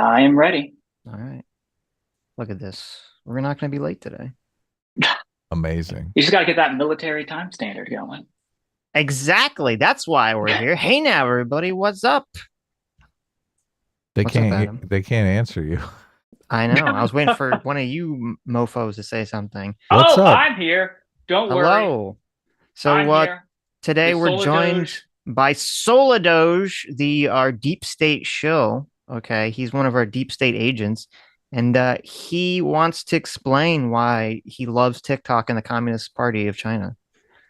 I am ready. All right. Look at this. We're not going to be late today. Amazing. You just got to get that military time standard going. Exactly. That's why we're here. Hey now, everybody. What's up? What's up, Adam? They can't answer you. I know. I was waiting for one of you mofos to say something. What's up? I'm here. Don't worry. Hello. So I'm here. today The we're joined Soladoge. by Soladoge, our deep state shill. Okay, he's one of our deep state agents, and he wants to explain why he loves TikTok and the Communist Party of China.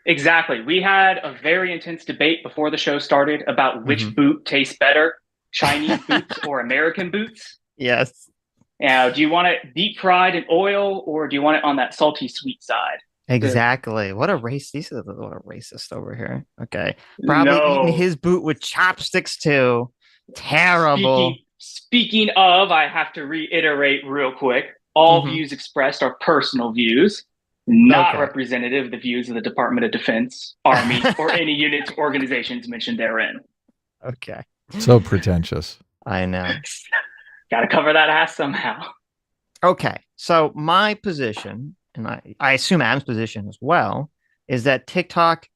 Exactly. We had a very intense debate before the show started about which boot tastes better, Chinese boots or American boots. Yes. Now, do you want it deep fried in oil or do you want it on that salty sweet side? Exactly. What a race. These are what a racist over here. Okay. Probably eating his boot with chopsticks too. Terrible. Speaking of, I have to reiterate real quick. All views expressed are personal views, not representative of the views of the Department of Defense, Army, or any units or organizations mentioned therein. Okay. So pretentious. I know. Got to cover that ass somehow. Okay. So my position, and I assume Adam's position as well, is that TikTok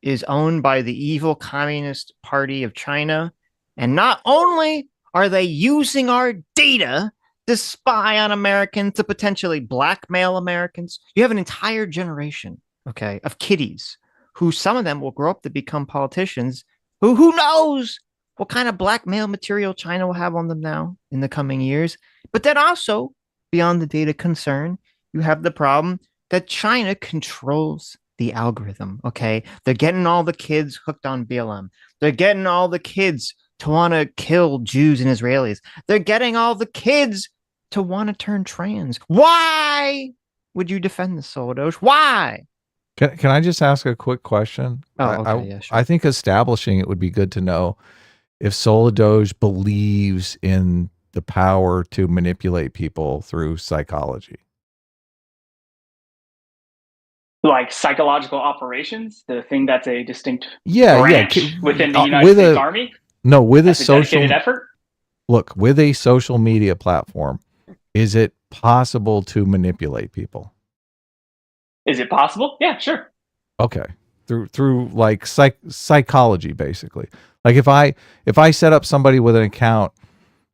is owned by the evil Communist Party of China. And not only are they using our data to spy on Americans, to potentially blackmail Americans, you have an entire generation, okay, of kiddies who some of them will grow up to become politicians who knows what kind of blackmail material China will have on them now in the coming years. But then also, beyond the data concern, you have the problem that China controls the algorithm, okay? They're getting all the kids hooked on BLM. They're getting all the kids to want to kill Jews and Israelis. They're getting all the kids to want to turn trans. Why would you defend the Soladoge? Why? Can I just ask a quick question? Oh, okay, yeah, sure. I think establishing it would be good to know if Soladoge believes in the power to manipulate people through psychology. Like psychological operations, the thing that's a distinct branch within the United States Army? No, with a social effort. Look, with a social media platform, is it possible to manipulate people? Is it possible? Yeah, sure. Okay. Through like psychology, basically. Like if I set up somebody with an account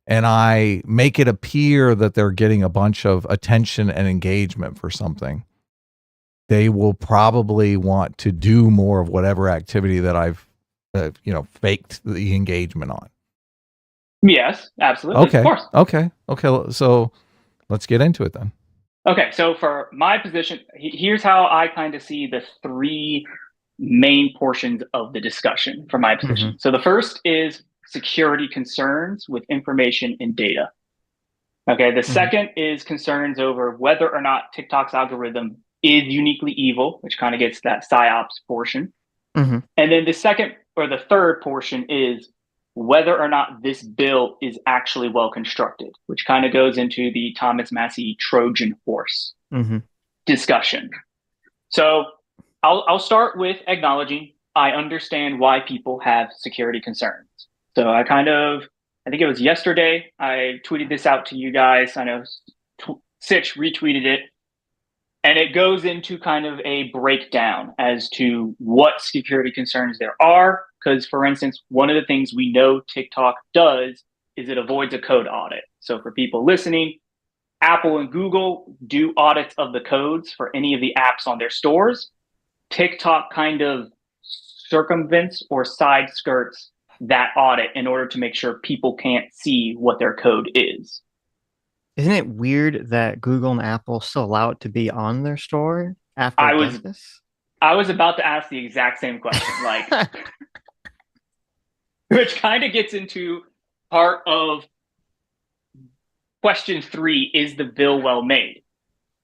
and I make it appear that they're getting a bunch of attention and engagement for something, they will probably want to do more of whatever activity that I've faked the engagement on. Yes, absolutely. Okay. Of course. Okay. So let's get into it then. Okay. So for my position, here's how I kind of see the three main portions of the discussion for my position. So the first is security concerns with information and data. Okay. The second is concerns over whether or not TikTok's algorithm is uniquely evil, which kind of gets that psyops portion. And then the second or the third portion is whether or not this bill is actually well constructed, which kind of goes into the Thomas Massie Trojan horse discussion. So I'll start with acknowledging I understand why people have security concerns. So I think it was yesterday, I tweeted this out to you guys. I know Sitch retweeted it. And it goes into kind of a breakdown as to what security concerns there are. Because, for instance, one of the things we know TikTok does is it avoids a code audit. So for people listening, Apple and Google do audits of the codes for any of the apps on their stores. TikTok kind of circumvents or side skirts that audit in order to make sure people can't see what their code is. Isn't it weird that Google and Apple still allow it to be on their store after this? I was about to ask the exact same question, like, which kind of gets into part of question 3: is the bill well made?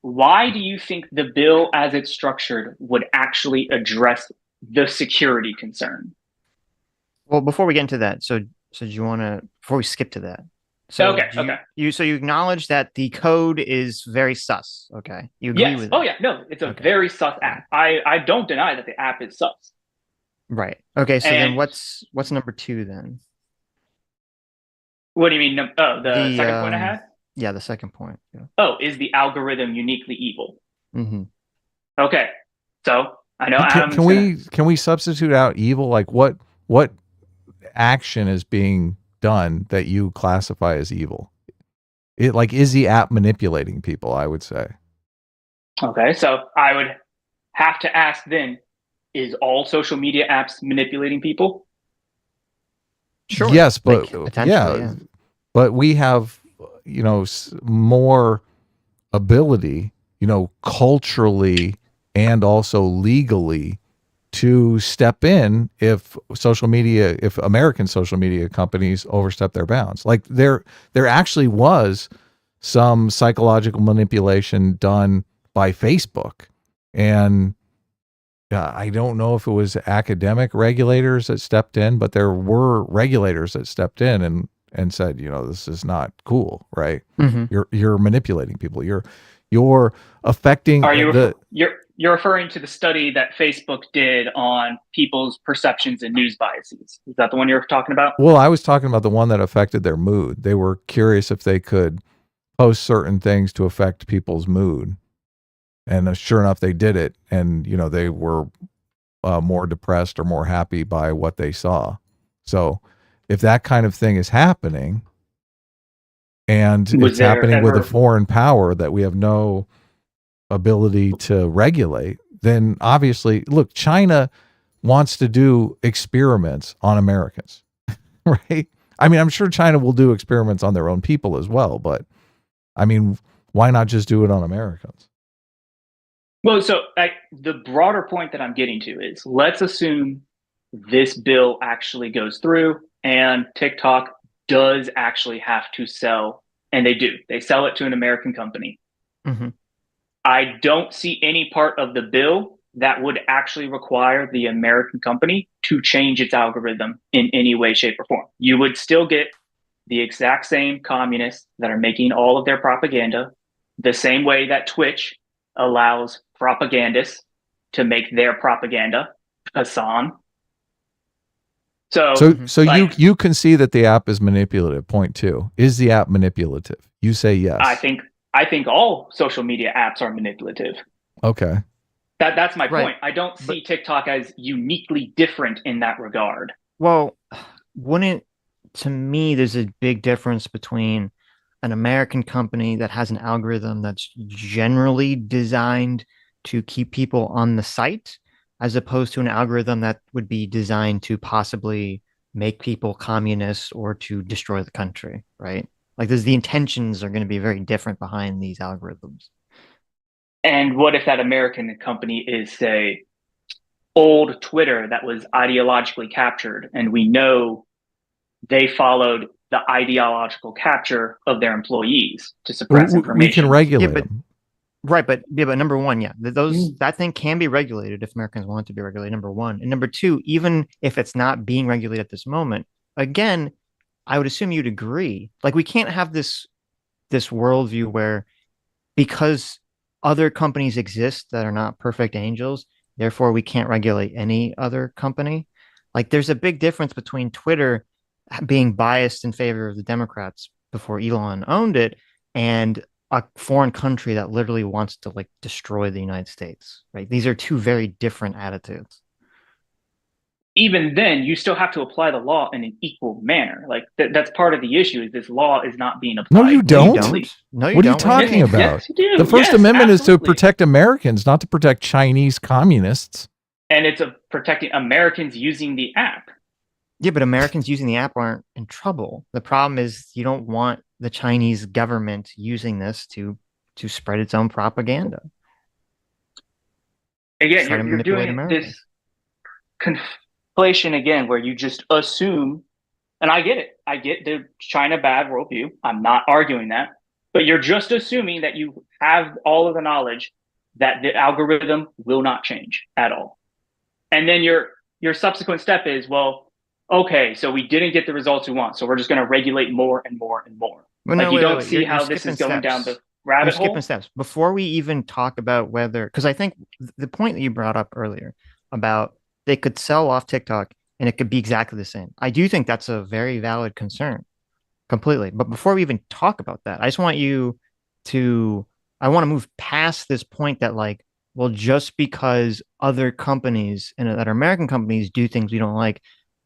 Why do you think the bill, as it's structured, would actually address the security concern? Well, before we get into that, so do you want to? Before we skip to that. So you acknowledge that the code is very sus. Okay. You agree with it? Oh yeah, no, it's a very sus app. I don't deny that the app is sus. Right. Okay, so then what's number 2 then? What do you mean? Oh, the The second point I had? yeah, the second point. Yeah. Oh, is the algorithm uniquely evil? Mm-hmm. Okay. So I know Can, Adam's gonna. can we substitute out evil? Like what action is being done that you classify as evil? It like is the app manipulating people? I would say. Okay, so I would have to ask then: is all social media apps manipulating people? Sure. Yes, but Potentially, yeah. but we have more ability, culturally and also legally to step in if American social media companies overstep their bounds. Like there actually was some psychological manipulation done by Facebook. And I don't know if it was academic regulators that stepped in, but there were regulators that stepped in and said, this is not cool, right? Mm-hmm. You're manipulating people. You're affecting You're referring to the study that Facebook did on people's perceptions and news biases. Is that the one you're talking about? Well, I was talking about the one that affected their mood. They were curious if they could post certain things to affect people's mood. And sure enough, they did it. And, they were more depressed or more happy by what they saw. So if that kind of thing is happening and it's happening with a foreign power that we have no ability to regulate, then obviously, look, China wants to do experiments on Americans, right? I mean, I'm sure China will do experiments on their own people as well, but I mean, why not just do it on Americans? Well, so the broader point that I'm getting to is let's assume this bill actually goes through and TikTok does actually have to sell, and they do. They sell it to an American company. Mm-hmm. I don't see any part of the bill that would actually require the American company to change its algorithm in any way, shape, or form. You would still get the exact same communists that are making all of their propaganda, the same way that Twitch allows propagandists to make their propaganda, Hassan. So you can see that the app is manipulative. Point two, is the app manipulative? You say yes. I think all social media apps are manipulative. Okay. That's my point. I don't see TikTok as uniquely different in that regard. Well, to me, there's a big difference between an American company that has an algorithm that's generally designed to keep people on the site, as opposed to an algorithm that would be designed to possibly make people communists or to destroy the country, right? Like the intentions are going to be very different behind these algorithms. And what if that American company is, say, old Twitter that was ideologically captured, and we know they followed the ideological capture of their employees to suppress information? We can regulate them. Right, but number one, that thing can be regulated if Americans want it to be regulated, number one. And number two, even if it's not being regulated at this moment, again, I would assume you'd agree. Like we can't have this worldview where because other companies exist that are not perfect angels, therefore we can't regulate any other company. Like there's a big difference between Twitter being biased in favor of the Democrats before Elon owned it and a foreign country that literally wants to like destroy the United States, right? These are two very different attitudes. Even then, you still have to apply the law in an equal manner. Like that's part of the issue is this law is not being applied. No, you don't. No, you what don't. are you talking about? Yes, you do. The First Amendment is to protect Americans, not to protect Chinese communists. And it's protecting Americans using the app. Yeah, but Americans using the app aren't in trouble. The problem is you don't want the Chinese government using this to spread its own propaganda. Again, you're doing this conflation again, where you just assume, and I get it. I get the China bad worldview. I'm not arguing that, but you're just assuming that you have all of the knowledge that the algorithm will not change at all. And then your subsequent step is, well, okay, so we didn't get the results we want, so we're just going to regulate more and more and more. Well, like you don't see how this is going down the rabbit hole. You're skipping steps. Before we even talk about whether, because I think the point that you brought up earlier about they could sell off TikTok and it could be exactly the same. I do think that's a very valid concern completely. But before we even talk about that, I just want you to, I want to move past this point that like, well, just because other companies and that are American companies do things we don't like,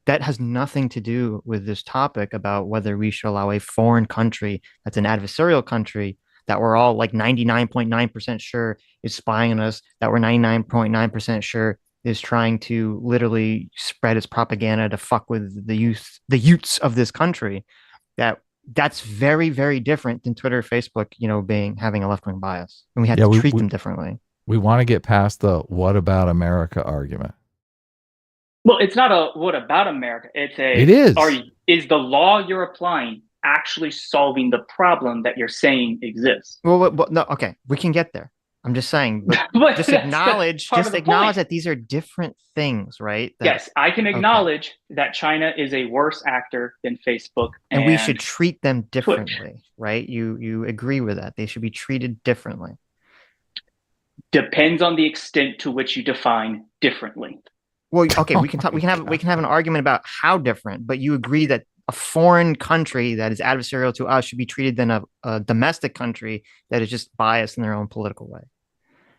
that has nothing to do with this topic about whether we should allow a foreign country that's an adversarial country that we're all like 99.9% sure is spying on us, that we're 99.9% sure is trying to literally spread its propaganda to fuck with the youths of this country. That's very, very different than Twitter, Facebook, being having a left wing bias, and we have to treat them differently. We want to get past the "what about America" argument. Well, it's not a "what about America." It is. Is the law you're applying actually solving the problem that you're saying exists? Well, no, okay, we can get there. I'm just saying, but just acknowledge that these are different things, right? Yes, I can acknowledge that China is a worse actor than Facebook, and we should treat them differently, Twitch. Right? You agree with that? They should be treated differently. Depends on the extent to which you define differently. Well, okay, we can have an argument about how different, but you agree that a foreign country that is adversarial to us should be treated than a domestic country that is just biased in their own political way.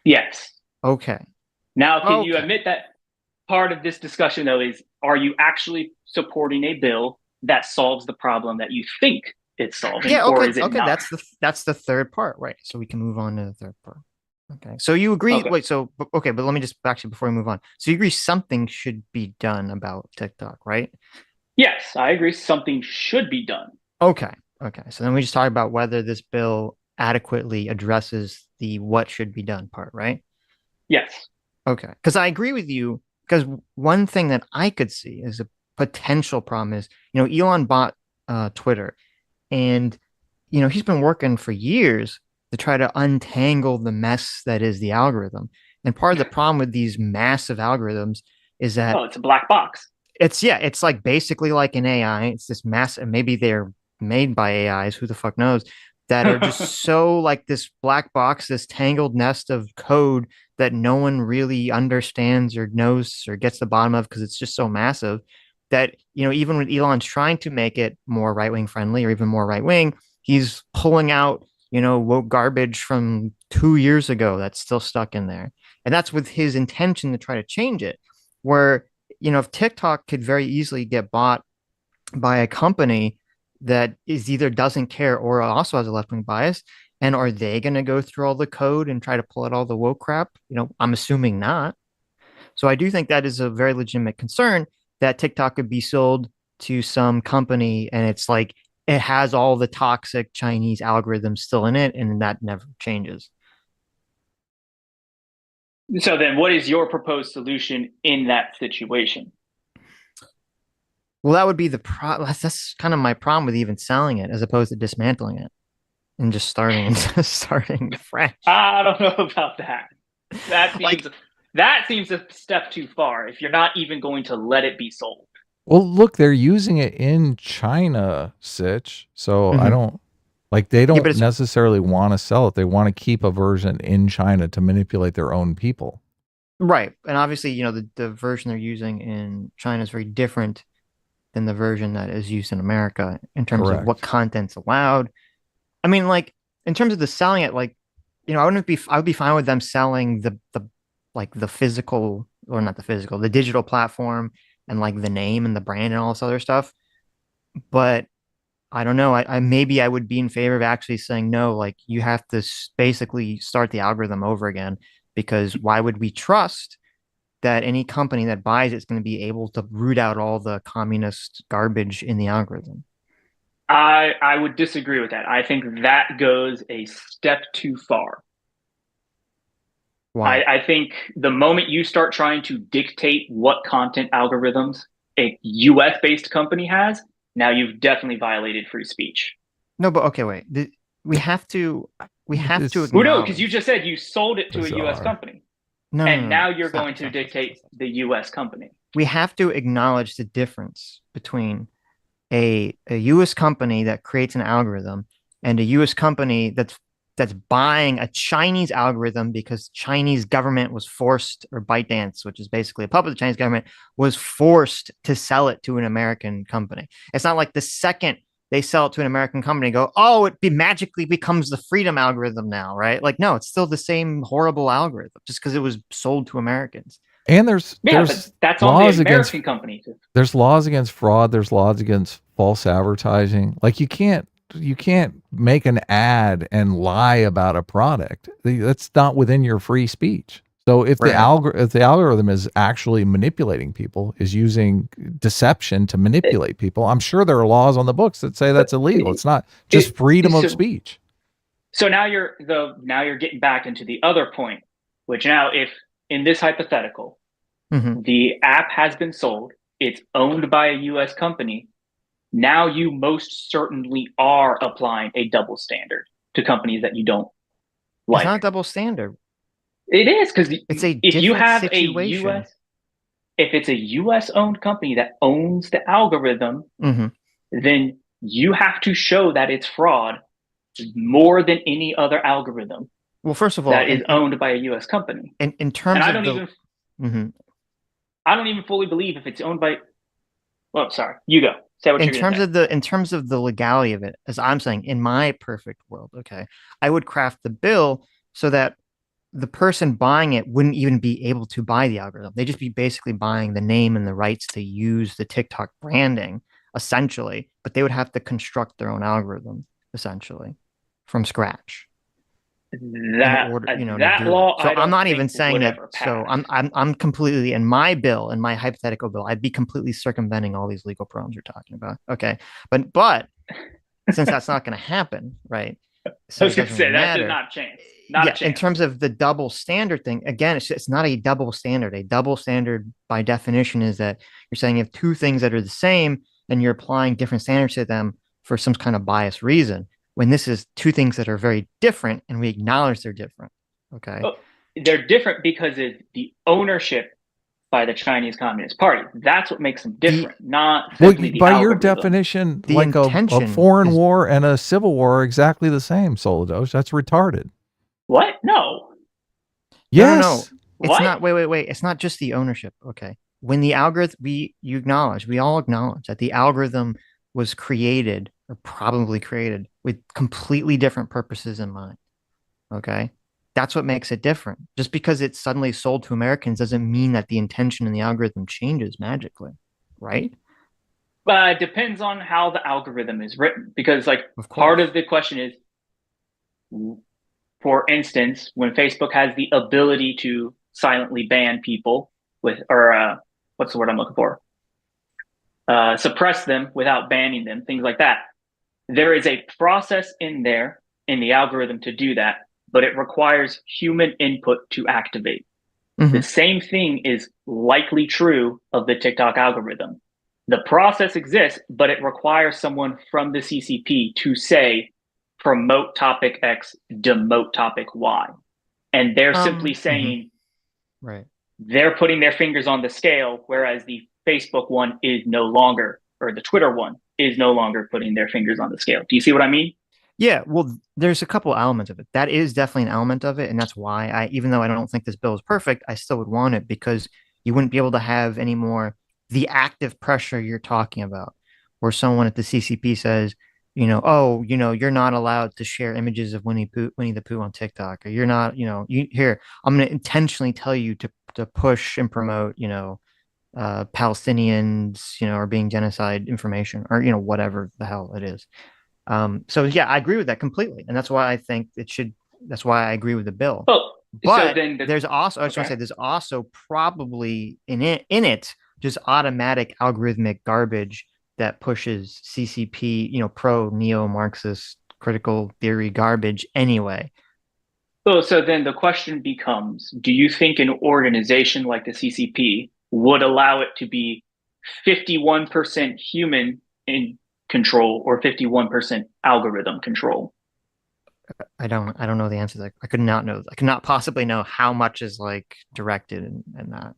Yes. Okay. Now, can you admit that part of this discussion, though, is are you actually supporting a bill that solves the problem that you think it's solving? Yeah, okay, or is it not? That's the third part, right? So we can move on to the third part. Okay. So you agree, but let me just actually before we move on. So you agree something should be done about TikTok, right? Yes, I agree something should be done. Okay. So then we just talk about whether this bill adequately addresses the what should be done part, right? Yes. Okay. Because I agree with you, because one thing that I could see as a potential problem is, Elon bought Twitter, and, he's been working for years to try to untangle the mess that is the algorithm. And part of the problem with these massive algorithms is that it's a black box. It's like basically like an AI. It's this massive, maybe they're made by AIs, who the fuck knows, that are just so like this black box, this tangled nest of code that no one really understands or knows or gets the bottom of, because it's just so massive that, even when Elon's trying to make it more right-wing friendly or even more right-wing, he's pulling out, woke garbage from 2 years ago that's still stuck in there. And that's with his intention to try to change it. Where, if TikTok could very easily get bought by a company that is either doesn't care or also has a left-wing bias, and are they going to go through all the code and try to pull out all the woke crap? I'm assuming not. So I do think that is a very legitimate concern, that TikTok could be sold to some company and it's like it has all the toxic Chinese algorithms still in it, and that never changes. So then what is your proposed solution in that situation? Well, that would be that's kind of my problem with even selling it as opposed to dismantling it and just starting fresh. I don't know about that. That seems a step too far if you're not even going to let it be sold. Well, look, they're using it in China, Sitch. So I don't they don't necessarily want to sell it. They want to keep a version in China to manipulate their own people. Right. And obviously, the version they're using in China is very different than the version that is used in America in terms of what content's allowed. I mean, like, in terms of the selling it, like, I would be fine with them selling the physical, or not the physical, the digital platform and like the name and the brand and all this other stuff. But I don't know. Maybe I would be in favor of actually saying, no, like, you have to basically start the algorithm over again, because why would we trust that any company that buys it is going to be able to root out all the communist garbage in the algorithm? I would disagree with that. I think that goes a step too far. Why? I think the moment you start trying to dictate what content algorithms a US-based company has, now you've definitely violated free speech. No, but okay, wait. We have to acknowledge. Well, no, because you just said you sold it to a US company. No, now you're going to dictate the US company. We have to acknowledge the difference between a US company that creates an algorithm and a US company that's buying a Chinese algorithm because Chinese government was forced, or ByteDance, which is basically a puppet of the Chinese government, was forced to sell it to an American company. It's not like the second they sell it to an American company and go, oh, magically becomes the freedom algorithm now, right? Like, no, it's still the same horrible algorithm just because it was sold to Americans. And there's but that's on laws the against American companies. there's laws against fraud. There's laws against false advertising. Like you can't make an ad and lie about a product. That's not within your free speech. So if the algorithm is actually manipulating people, is using deception to manipulate people, I'm sure there are laws on the books that say that's illegal. It's not just freedom of speech. So now you're getting back into the other point, which now if in this hypothetical, the app has been sold, it's owned by a US company, now you most certainly are applying a double standard to companies that you don't like. It's not a double standard. It is, because if you have situation. If it's a US owned company that owns the algorithm, then you have to show that it's fraud more than any other algorithm. Well, first of all, that is owned by a US company. In terms and of I don't even fully believe if it's owned by. Well, sorry, you go. Say what you're going to say. In terms of the legality of it, as I'm saying, in my perfect world, okay, I would craft the bill so that the person buying it wouldn't even be able to buy the algorithm. They'd just be basically buying the name and the rights to use the TikTok branding, essentially, but they would have to construct their own algorithm, essentially, from scratch. That law. So I'm not even saying that. So I'm completely in my bill, in my hypothetical bill, I'd be completely circumventing all these legal problems you're talking about. Okay, but since that's not going to happen, right? So I was going to say that did not change. Not a chance. In terms of the double standard thing, again, it's not a double standard. A double standard, by definition, is that you're saying you have two things that are the same, and you're applying different standards to them for some kind of biased reason. When this is two things that are very different, and we acknowledge they're different. Okay, they're different because of the ownership by the Chinese Communist Party. That's what makes them different, not simply the by algorithm. your definition, the like a foreign war and a civil war are exactly the same, Solidos. That's retarded. What? No. Yes. No. It's not. Wait. It's not just the ownership. Okay. When the algorithm, we all acknowledge that the algorithm was created, or probably created, with completely different purposes in mind. Okay. That's what makes it different. Just because it's suddenly sold to Americans doesn't mean that the intention in the algorithm changes magically, right? It depends on how the algorithm is written, because part of the question is, for instance, when Facebook has the ability to silently ban people what's the word I'm looking for? Suppress them without banning them, things like that. There is a process in there in the algorithm to do that, but it requires human input to activate. The same thing is likely true of the TikTok algorithm. The process exists, but it requires someone from the CCP to say, promote topic X, demote topic Y. And they're simply saying, right. They're putting their fingers on the scale, whereas the Facebook one is no longer, or the Twitter one is no longer putting their fingers on the scale. Do you see what I mean? Yeah, well, there's a couple elements of it. That is definitely an element of it, and that's why even though I don't think this bill is perfect, I still would want it, because you wouldn't be able to have any more the active pressure you're talking about, where someone at the CCP says, you're not allowed to share images of Winnie the Pooh on TikTok, or you're not, I'm going to intentionally tell you to push and promote, Palestinians, are being genocide information, or, whatever the hell it is. So yeah, I agree with that completely. And that's why I think that's why I agree with the bill. But there's also, I just want to say, there's also probably in it just automatic algorithmic garbage that pushes CCP, pro neo-Marxist critical theory garbage anyway. So then the question becomes, do you think an organization like the CCP would allow it to be 51% human in control or 51% algorithm control? I don't know the answer to that. I could not possibly know how much is directed and not.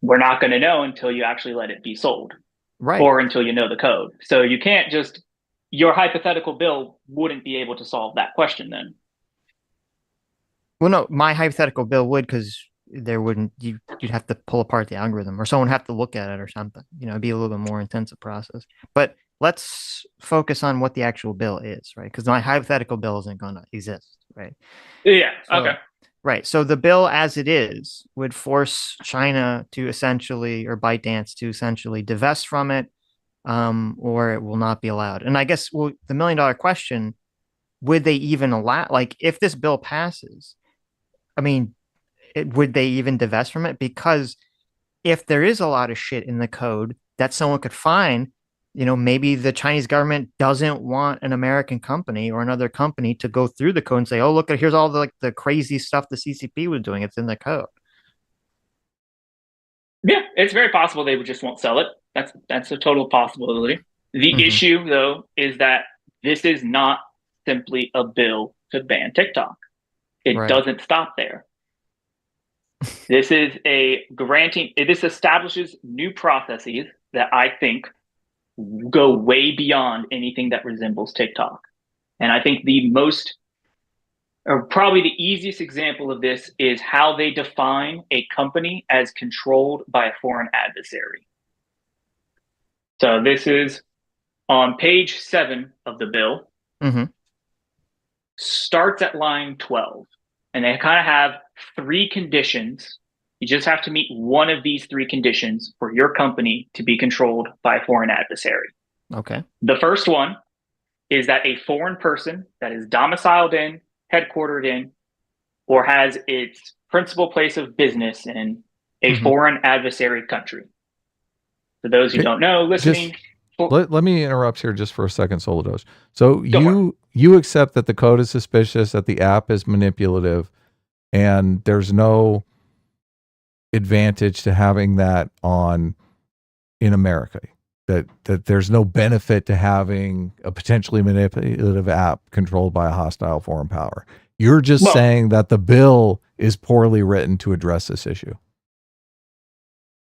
We're not going to know until you actually let it be sold. Right. Or until you know the code. So you can't your hypothetical bill wouldn't be able to solve that question then. Well, no, my hypothetical bill would, because you'd have to pull apart the algorithm, or someone would have to look at it or something. It'd be a little bit more intensive process. But let's focus on what the actual bill is, right? Because my hypothetical bill isn't going to exist, right? Yeah. So, okay. Right. So the bill as it is would force China to essentially, or ByteDance to essentially divest from it, or it will not be allowed. And I guess, well, the $1 million question, would they even allow, like, if this bill passes, I mean, would they even divest from it? Because if there is a lot of shit in the code that someone could find, maybe the Chinese government doesn't want an American company or another company to go through the code and say, "Oh, look, here's all the crazy stuff the CCP was doing. It's in the code." Yeah, it's very possible they just won't sell it. That's a total possibility. The issue, though, is that this is not simply a bill to ban TikTok. It doesn't stop there. This is this establishes new processes that I think go way beyond anything that resembles TikTok. And I think probably the easiest example of this is how they define a company as controlled by a foreign adversary. So this is on page 7 of the bill. Starts at line 12. And they kind of have 3 conditions. You just have to meet one of these 3 conditions for your company to be controlled by a foreign adversary. Okay. The first one is that a foreign person that is domiciled in, headquartered in, or has its principal place of business in a foreign adversary country. For those who don't know, listening. Let me interrupt here just for a second, Solidos. So you accept that the code is suspicious, that the app is manipulative, and there's no advantage to having that in America. That there's no benefit to having a potentially manipulative app controlled by a hostile foreign power. You're just saying that the bill is poorly written to address this issue.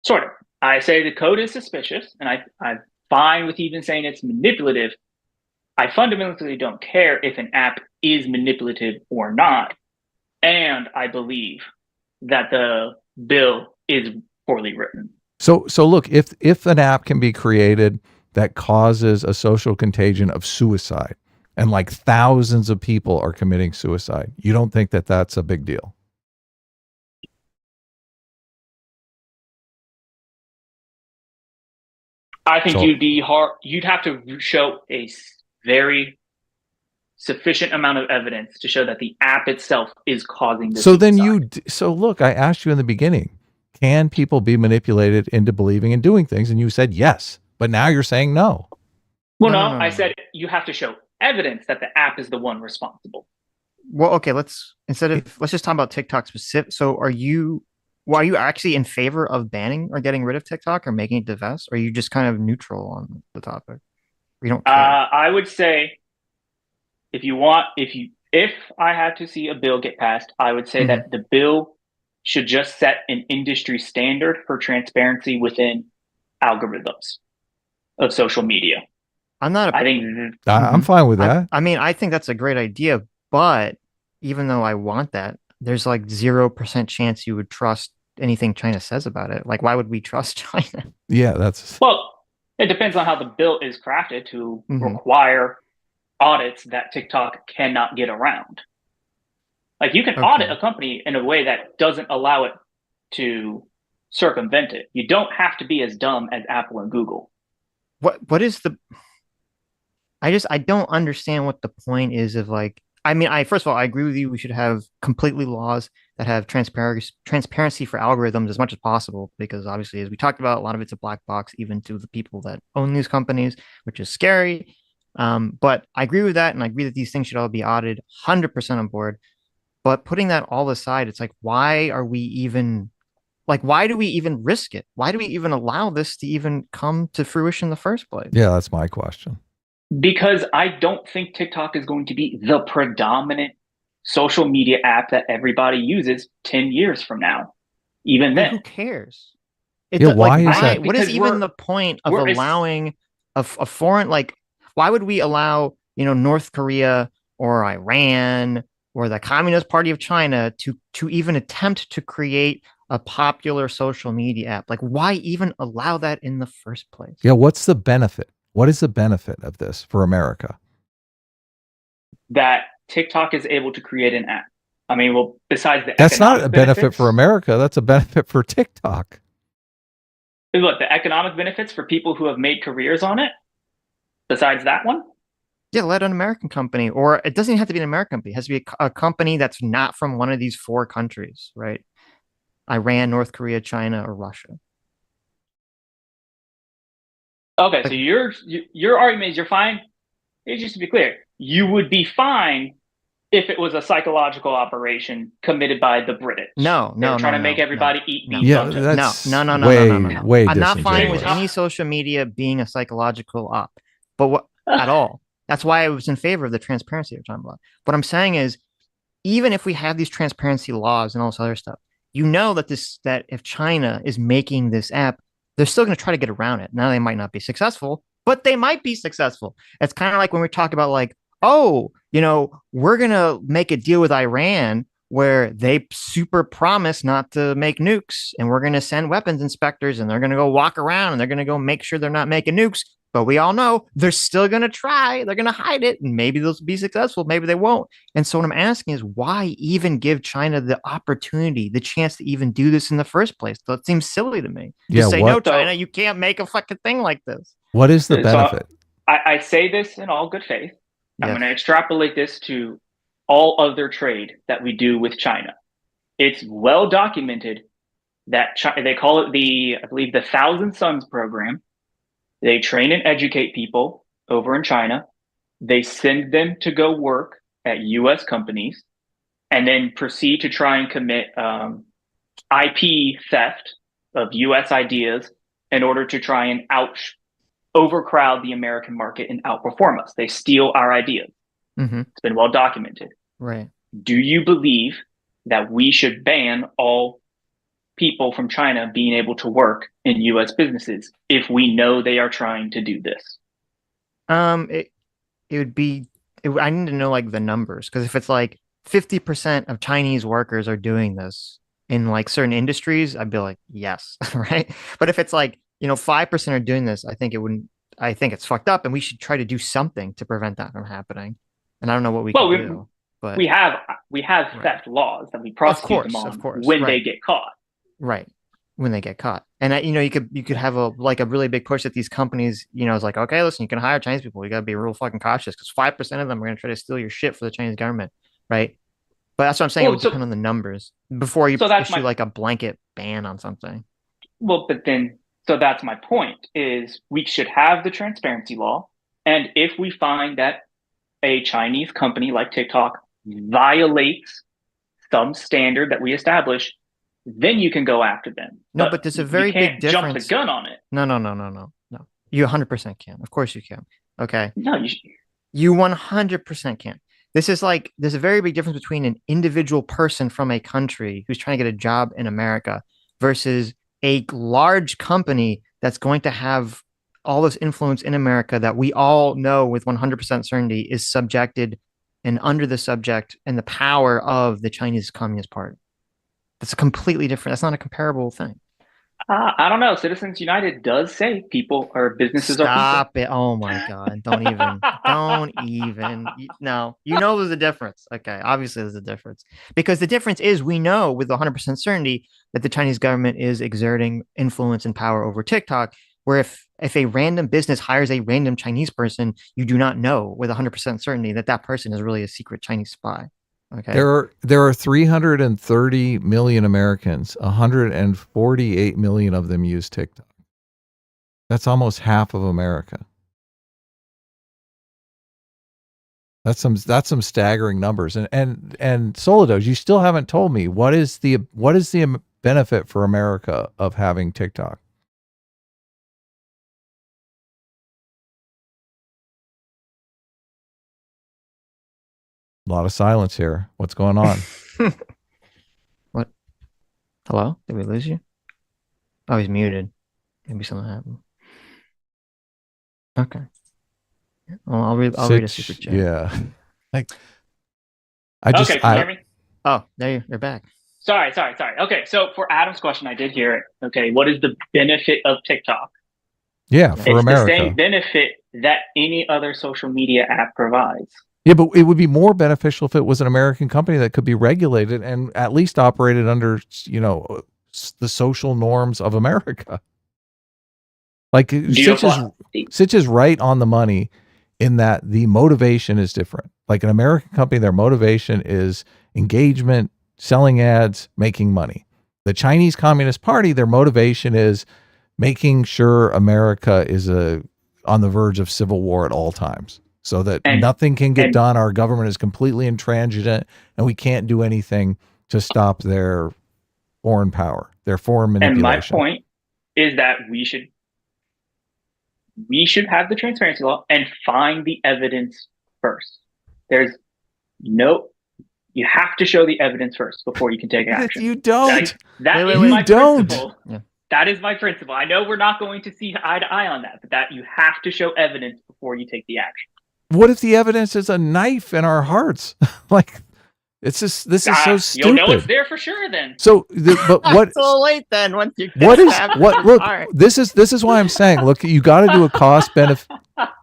Sort of. I say the code is suspicious, and I'm fine with even saying it's manipulative. I fundamentally don't care if an app is manipulative or not. And I believe that the bill is poorly written. So look, if an app can be created that causes a social contagion of suicide, and like thousands of people are committing suicide, you don't think that that's a big deal? I think you'd have to show a very sufficient amount of evidence to show that the app itself is causing this. So look, I asked you in the beginning, can people be manipulated into believing and doing things? And you said yes, but now you're saying no. Well, no, I said you have to show evidence that the app is the one responsible. Well, okay, let's just talk about TikTok specific. So are you actually in favor of banning or getting rid of TikTok or making it divest? Or are you just kind of neutral on the topic? You don't care? I would say if I had to see a bill get passed, I would say that the bill should just set an industry standard for transparency within algorithms of social media. I'm fine with that. I mean, I think that's a great idea, but even though I want that, there's like 0% chance you would trust anything China says about it. Like, why would we trust China? Yeah, it depends on how the bill is crafted to require audits that TikTok cannot get around. Like, you can audit a company in a way that doesn't allow it to circumvent it. You don't have to be as dumb as Apple and Google. What is the... I don't understand what the point is of, like, I mean, first of all, I agree with you. We should have completely laws that have transparency for algorithms as much as possible, because obviously, as we talked about, a lot of it's a black box, even to the people that own these companies, which is scary. But I agree with that. And I agree that these things should all be audited, 100% on board. But putting that all aside, it's like, why do we even risk it? Why do we even allow this to even come to fruition in the first place? Yeah, that's my question. Because I don't think TikTok is going to be the predominant social media app that everybody uses 10 years from now. Even then. Who cares? Why is that? What is even the point of allowing a foreign, like, why would we allow, North Korea or Iran or the Communist Party of China to even attempt to create a popular social media app? Like, why even allow that in the first place? Yeah, what's the benefit? What is the benefit of this for America? That TikTok is able to create an app. I mean, well, besides the That's not a benefit benefits, for America. That's a benefit for TikTok. Look, the economic benefits for people who have made careers on it, besides that one? Yeah, let an American company, or it doesn't even have to be an American company. It has to be a company that's not from one of these 4 countries, right? Iran, North Korea, China, or Russia. Okay, so your argument is you're fine. Just to be clear, you would be fine if it was a psychological operation committed by the British. No, They're trying to make everybody eat beef. Yeah, on that's no. way I'm not fine with disingenuous. any social media being a psychological op, but what at all. That's why I was in favor of the transparency you're talking about. What I'm saying is, even if we have these transparency laws and all this other stuff, you know that if China is making this app, they're still going to try to get around it. Now they might not be successful, but they might be successful. It's kind of like when we talk about like, oh, we're going to make a deal with Iran where they super promise not to make nukes, and we're going to send weapons inspectors, and they're going to go walk around, and they're going to go make sure they're not making nukes. But we all know they're still going to try. They're going to hide it, and maybe they'll be successful. Maybe they won't. And so what I'm asking is, why even give China the opportunity, the chance to even do this in the first place? That seems silly to me. Just say, no, China, you can't make a fucking thing like this. What is the benefit? So I say this in all good faith. I'm going to extrapolate this to all other trade that we do with China. It's well documented that they call it I believe the Thousand Sons program. They train and educate people over in China. They send them to go work at U.S. companies and then proceed to try and commit IP theft of U.S. ideas in order to try and overcrowd the American market and outperform us. They steal our ideas. Mm-hmm. It's been well documented. Right. Do you believe that we should ban all people from China being able to work in U.S. businesses if we know they are trying to do this? It would be. I need to know like the numbers, because if it's like 50% of Chinese workers are doing this in like certain industries, I'd be like, yes, right. But if it's like 5% are doing this, I think it wouldn't. I think it's fucked up, and we should try to do something to prevent that from happening. And I don't know what we can do. But we have theft laws that we prosecute them on when they get caught. Right. When they get caught. And you could have a really big push at these companies, it's like, okay, listen, you can hire Chinese people. You got to be real fucking cautious, because 5% of them are going to try to steal your shit for the Chinese government. Right. But that's what I'm saying. It would depend on the numbers before you issue like a blanket ban on something. Well, so that's my point, is we should have the transparency law. And if we find that a Chinese company like TikTok violates some standard that we establish, then you can go after them. No, but there's a very big difference. Jump the gun on it. No. You 100% can. Of course you can. Okay. No, you 100% can. There's a very big difference between an individual person from a country who's trying to get a job in America versus a large company that's going to have all this influence in America that we all know with 100% certainty is subjected and under the subject and the power of the Chinese Communist Party. That's a completely different. That's not a comparable thing. I don't know. Citizens United does say people or businesses are people. Stop it. Oh my God. Don't even. No, there's a difference. Okay. Obviously there's a difference, because the difference is we know with 100% certainty that the Chinese government is exerting influence and power over TikTok, where if a random business hires a random Chinese person, you do not know with 100% certainty that person is really a secret Chinese spy. Okay. There are 330 million Americans. 148 million of them use TikTok. That's almost half of America. That's some staggering numbers. And Solidos, you still haven't told me what is the benefit for America of having TikTok? A lot of silence here. What's going on? What? Hello? Did we lose you? Oh, he's muted. Maybe something happened. Okay. Well, I'll read a super chat. Yeah. Okay, can you hear me? Oh, there you're back. Sorry. Okay, so for Adam's question, I did hear it. Okay, what is the benefit of TikTok? Yeah, for America. It's the same benefit that any other social media app provides. Yeah, but it would be more beneficial if it was an American company that could be regulated and at least operated under, the social norms of America. Like Sitch is right on the money in that the motivation is different. Like an American company, their motivation is engagement, selling ads, making money. The Chinese Communist Party, their motivation is making sure America is on the verge of civil war at all times, so that nothing can get done. Our government is completely intransigent, and we can't do anything to stop their foreign power, their foreign manipulation. And my point is that we should have the transparency law and find the evidence first. You have to show the evidence first before you can take action. You don't. That is my principle. Yeah. That is my principle. I know we're not going to see eye to eye on that, but that you have to show evidence before you take the action. What if the evidence is a knife in our hearts? Like, this is so stupid. You'll know it's there for sure then. So, but what? It's so late then. Once you what is what? Look, this is why I'm saying. Look, you got to do a cost benefit.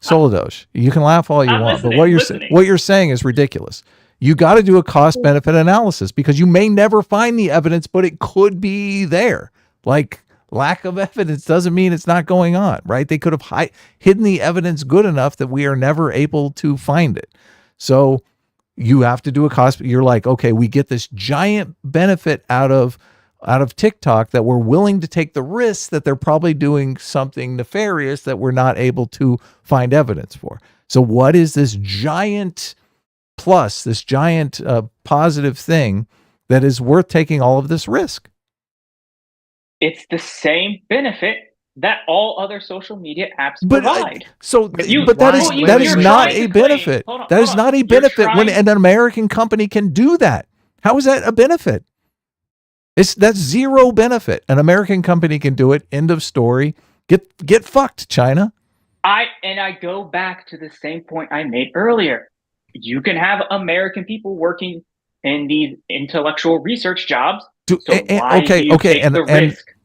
Soladosh, you can laugh all you want, but what you're saying is ridiculous. You got to do a cost benefit analysis because you may never find the evidence, but it could be there. Like, lack of evidence doesn't mean it's not going on, right? They could have hidden the evidence good enough that we are never able to find it. So you have to do a cost. You're like, okay, we get this giant benefit out of TikTok that we're willing to take the risk that they're probably doing something nefarious that we're not able to find evidence for. So what is this giant plus, this giant positive thing that is worth taking all of this risk? It's the same benefit that all other social media apps provide. But that is not a benefit. That is not a benefit when an American company can do that. How is that a benefit? That's zero benefit. An American company can do it. End of story. Get fucked, China. I go back to the same point I made earlier. You can have American people working in these intellectual research jobs.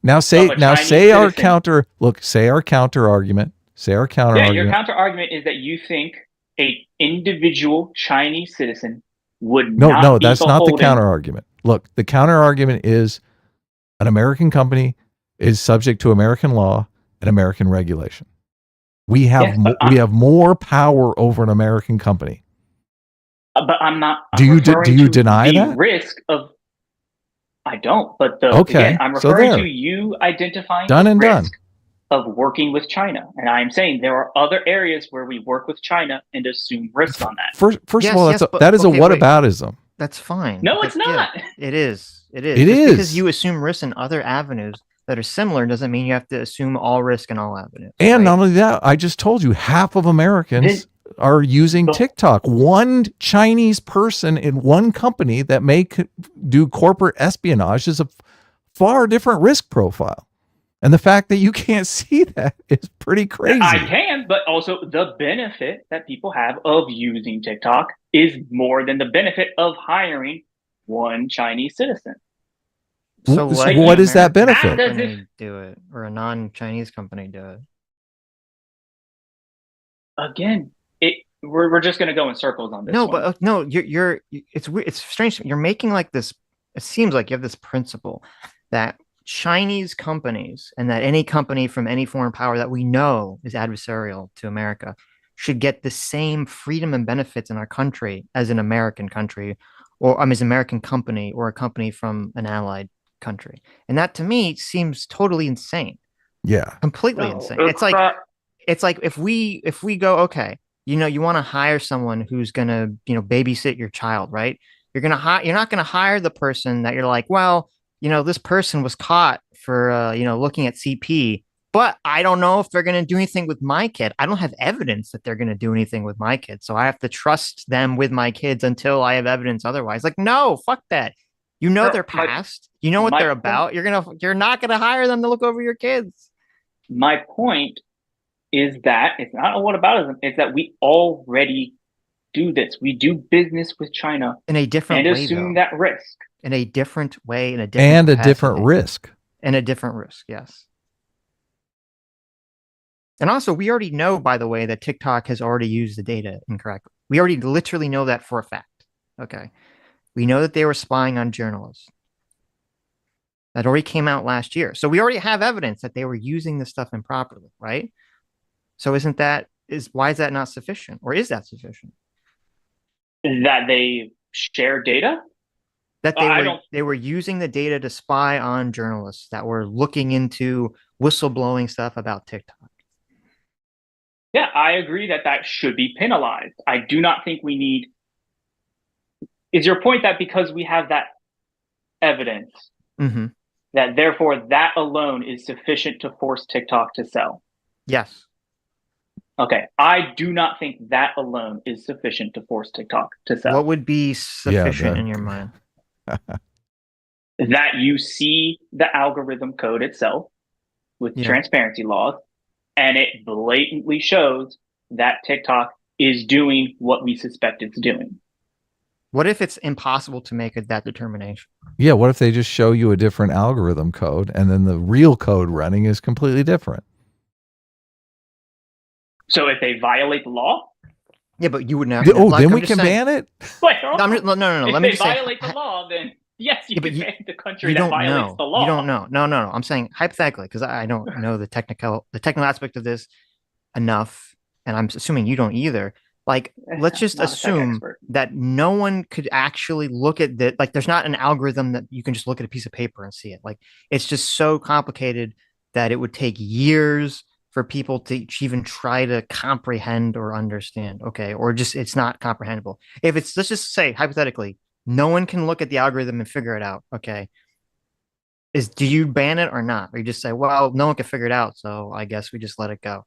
Now say our counter argument. Your counter argument is that you think a individual Chinese citizen would not that's not the counter argument. Look, the counter argument is an American company is subject to American law and American regulation. We have more power over an American company. But I'm not. Do you deny that risk of? I don't. But again, I'm referring to you identifying the risk of working with China, and I'm saying there are other areas where we work with China and assume risk on that. First of all, that is a whataboutism. That's fine. No, it's not. Yeah, it is. It is because you assume risk in other avenues that are similar doesn't mean you have to assume all risk in all avenues. And not only that, I just told you half of Americans are using TikTok. One Chinese person in one company that may do corporate espionage is a far different risk profile. And the fact that you can't see that is pretty crazy. I can, but also the benefit that people have of using TikTok is more than the benefit of hiring one Chinese citizen. So what is that benefit? Do it, or a non-Chinese company do it. Again, we're just going to go in circles on this. It's strange. You're making like this. It seems like you have this principle that Chinese companies and that any company from any foreign power that we know is adversarial to America should get the same freedom and benefits in our country as an American country, or as an American company or a company from an allied country. And that to me seems totally insane. Yeah, completely insane. It's like if we go, okay, you want to hire someone who's gonna babysit your child, right? You're not gonna hire the person that you're like, well, this person was caught for looking at CP, but I don't know if they're going to do anything with my kid. I don't have evidence that they're going to do anything with my kid, so I have to trust them with my kids until I have evidence otherwise. Like, no, fuck that. Their past. You know what they're about. You're not going to hire them to look over your kids. My point is that it's not a whataboutism. It's that we already do this. We do business with China in a different way, assume that risk. In a different way, in a different different risk. And a different risk, yes. And also, we already know, by the way, that TikTok has already used the data incorrectly. We already literally know that for a fact. Okay. We know that they were spying on journalists. That already came out last year. So we already have evidence that they were using this stuff improperly, right? So why is that not sufficient? Or is that sufficient? That they share data? That they were using the data to spy on journalists that were looking into whistleblowing stuff about TikTok. Yeah, I agree that should be penalized. I do not think we need. Is your point that because we have that evidence, that therefore that alone is sufficient to force TikTok to sell? Yes. Okay, I do not think that alone is sufficient to force TikTok to sell. What would be sufficient in your mind? That you see the algorithm code itself with transparency laws, and it blatantly shows that TikTok is doing what we suspect it's doing. What if it's impossible to make that determination? Yeah, what if they just show you a different algorithm code and then the real code running is completely different? So if they violate the law? Yeah, but you would not. Then we can ban it? Wait, no. If they violate the law, then yes, you can ban the country that violates the law. You don't know. No. I'm saying hypothetically, because I don't know the technical aspect of this enough, and I'm assuming you don't either. Like, let's just assume that no one could actually look at that. Like, there's not an algorithm that you can just look at a piece of paper and see it. Like, it's just so complicated that it would take years for people to even try to comprehend or understand. Okay. Or just, it's not comprehensible. If it's, let's just say hypothetically, no one can look at the algorithm and figure it out. Okay. Do you ban it or not? Or you just say, well, no one can figure it out, so I guess we just let it go?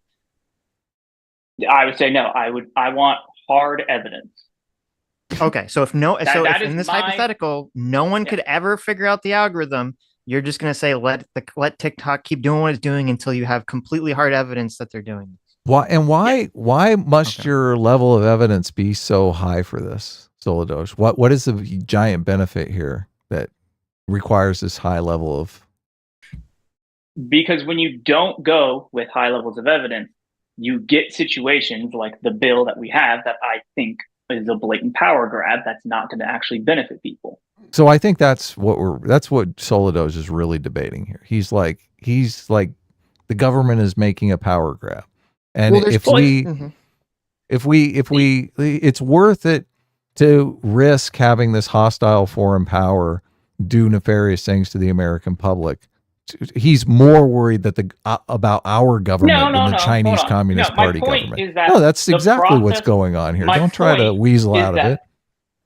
I would say no. I want hard evidence. Okay, so if in this hypothetical, no one could ever figure out the algorithm, you're just going to say let TikTok keep doing what it's doing until you have completely hard evidence that they're doing this. Why must your level of evidence be so high for this, Solidosh? What is the giant benefit here that requires this high level of? Because when you don't go with high levels of evidence, you get situations like the bill that we have that I think is a blatant power grab that's not going to actually benefit people. So I think that's what Solidosh is really debating here. He's like the government is making a power grab, and it's worth it to risk having this hostile foreign power do nefarious things to the American public. He's more worried that about our government than the Chinese Communist Party government. No, that's exactly what's going on here. Don't try to weasel out of it.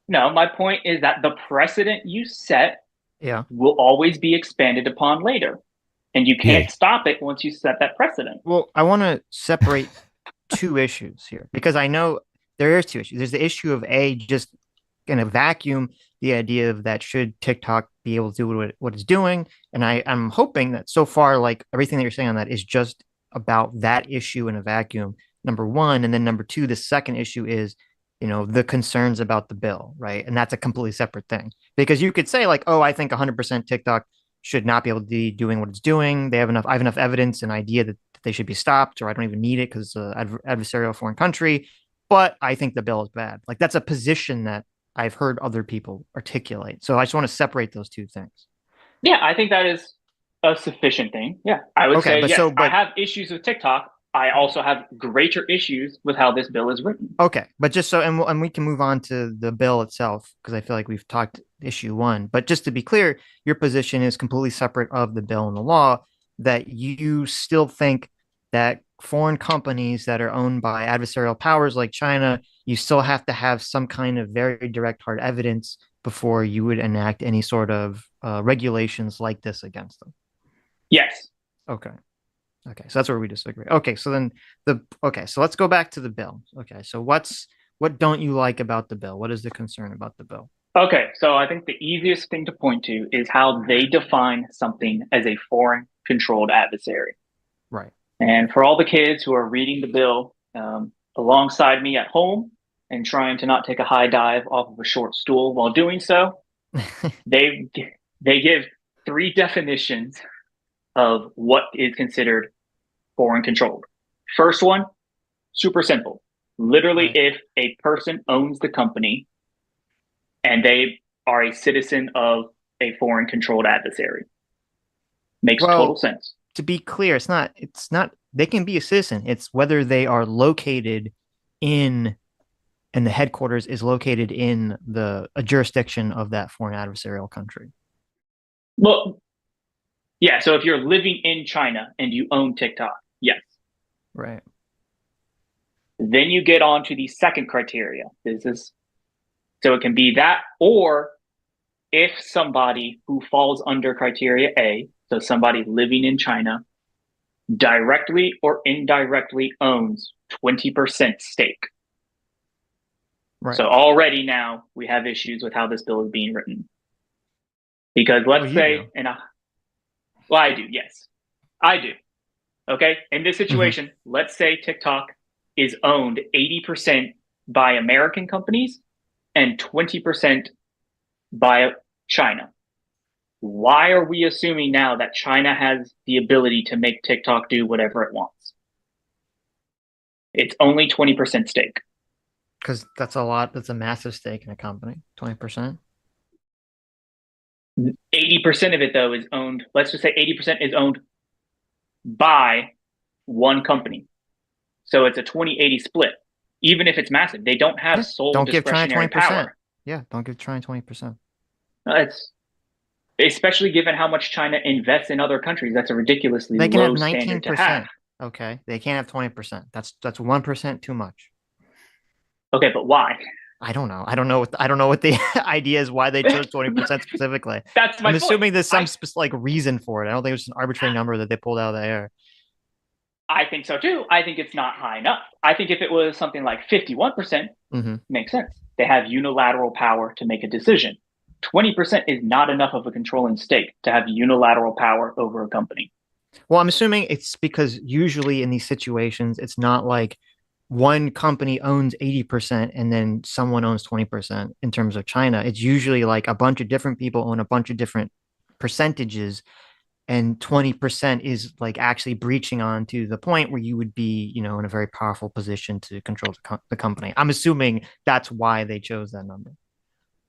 No, my point is that the precedent you set will always be expanded upon later. And you can't stop it once you set that precedent. Well, I want to separate two issues here, because I know there is two issues. There's the issue of just in a vacuum, the idea of that should TikTok be able to do what it's doing. And I'm hoping that so far, like everything that you're saying on that is just about that issue in a vacuum, number one. And then number two, the second issue is, the concerns about the bill, right? And that's a completely separate thing, because you could say like, oh, I think 100% TikTok should not be able to be doing what it's doing. I have enough evidence and idea that they should be stopped, or I don't even need it because it's an adversarial foreign country. But I think the bill is bad. Like, that's a position that I've heard other people articulate. So I just want to separate those two things. Yeah, I think that is a sufficient thing. Yeah, I would say yes. I have issues with TikTok. I also have greater issues with how this bill is written. Okay, but just so, and we can move on to the bill itself, because I feel like we've talked issue one. But just to be clear, your position is completely separate of the bill and the law, that you still think that foreign companies that are owned by adversarial powers like China, you still have to have some kind of very direct hard evidence before you would enact any sort of regulations like this against them. Yes. Okay, so that's where we disagree. Okay, so let's go back to the bill. Okay, so what don't you like about the bill? What is the concern about the bill? Okay, so I think the easiest thing to point to is how they define something as a foreign controlled adversary. Right. And for all the kids who are reading the bill alongside me at home and trying to not take a high dive off of a short stool while doing so, they give 3 definitions of what is considered foreign controlled. First one, super simple. Literally, Right. if a person owns the company and they are a citizen of a foreign controlled adversary. Makes total sense. To be clear, it's not they can be a citizen. It's whether they are located in and the headquarters is located in a jurisdiction of that foreign adversarial country. Well, yeah, so if you're living in China and you own TikTok, yes. Right. Then you get on to the second criteria. So it can be that, or if somebody who falls under criteria A, so somebody living in China, directly or indirectly owns 20% stake. Right. So already now we have issues with how this bill is being written. Because let's say, well, I do, yes. I do. Okay? In this situation, let's say TikTok is owned 80% by American companies and 20% by China. Why are we assuming now that China has the ability to make TikTok do whatever it wants? It's only 20% stake. Because that's a lot. That's a massive stake in a company. 20%. 80% of it, though, is owned. Let's just say 80% is owned by one company. So it's a 20-80 split. Even if it's massive, they don't have sole discretionary power. Yeah, don't give China 20%. It's especially given how much China invests in other countries. That's a ridiculously low standard to have. Okay, they can't have 20%. That's 1% too much. Okay, but why? I don't know. I don't know what the idea is. Why they chose 20% specifically? That's my I'm assuming point. There's some reason for it. I don't think it's an arbitrary number that they pulled out of the air. I think so too. I think it's not high enough. I think if it was something like 51%, makes sense. They have unilateral power to make a decision. 20% is not enough of a controlling stake to have unilateral power over a company. Well, I'm assuming it's because usually in these situations, it's not like one company owns 80% and then someone owns 20% in terms of China. It's usually like a bunch of different people own a bunch of different percentages, and 20% is like actually breaching on to the point where you would be, in a very powerful position to control the company. I'm assuming that's why they chose that number.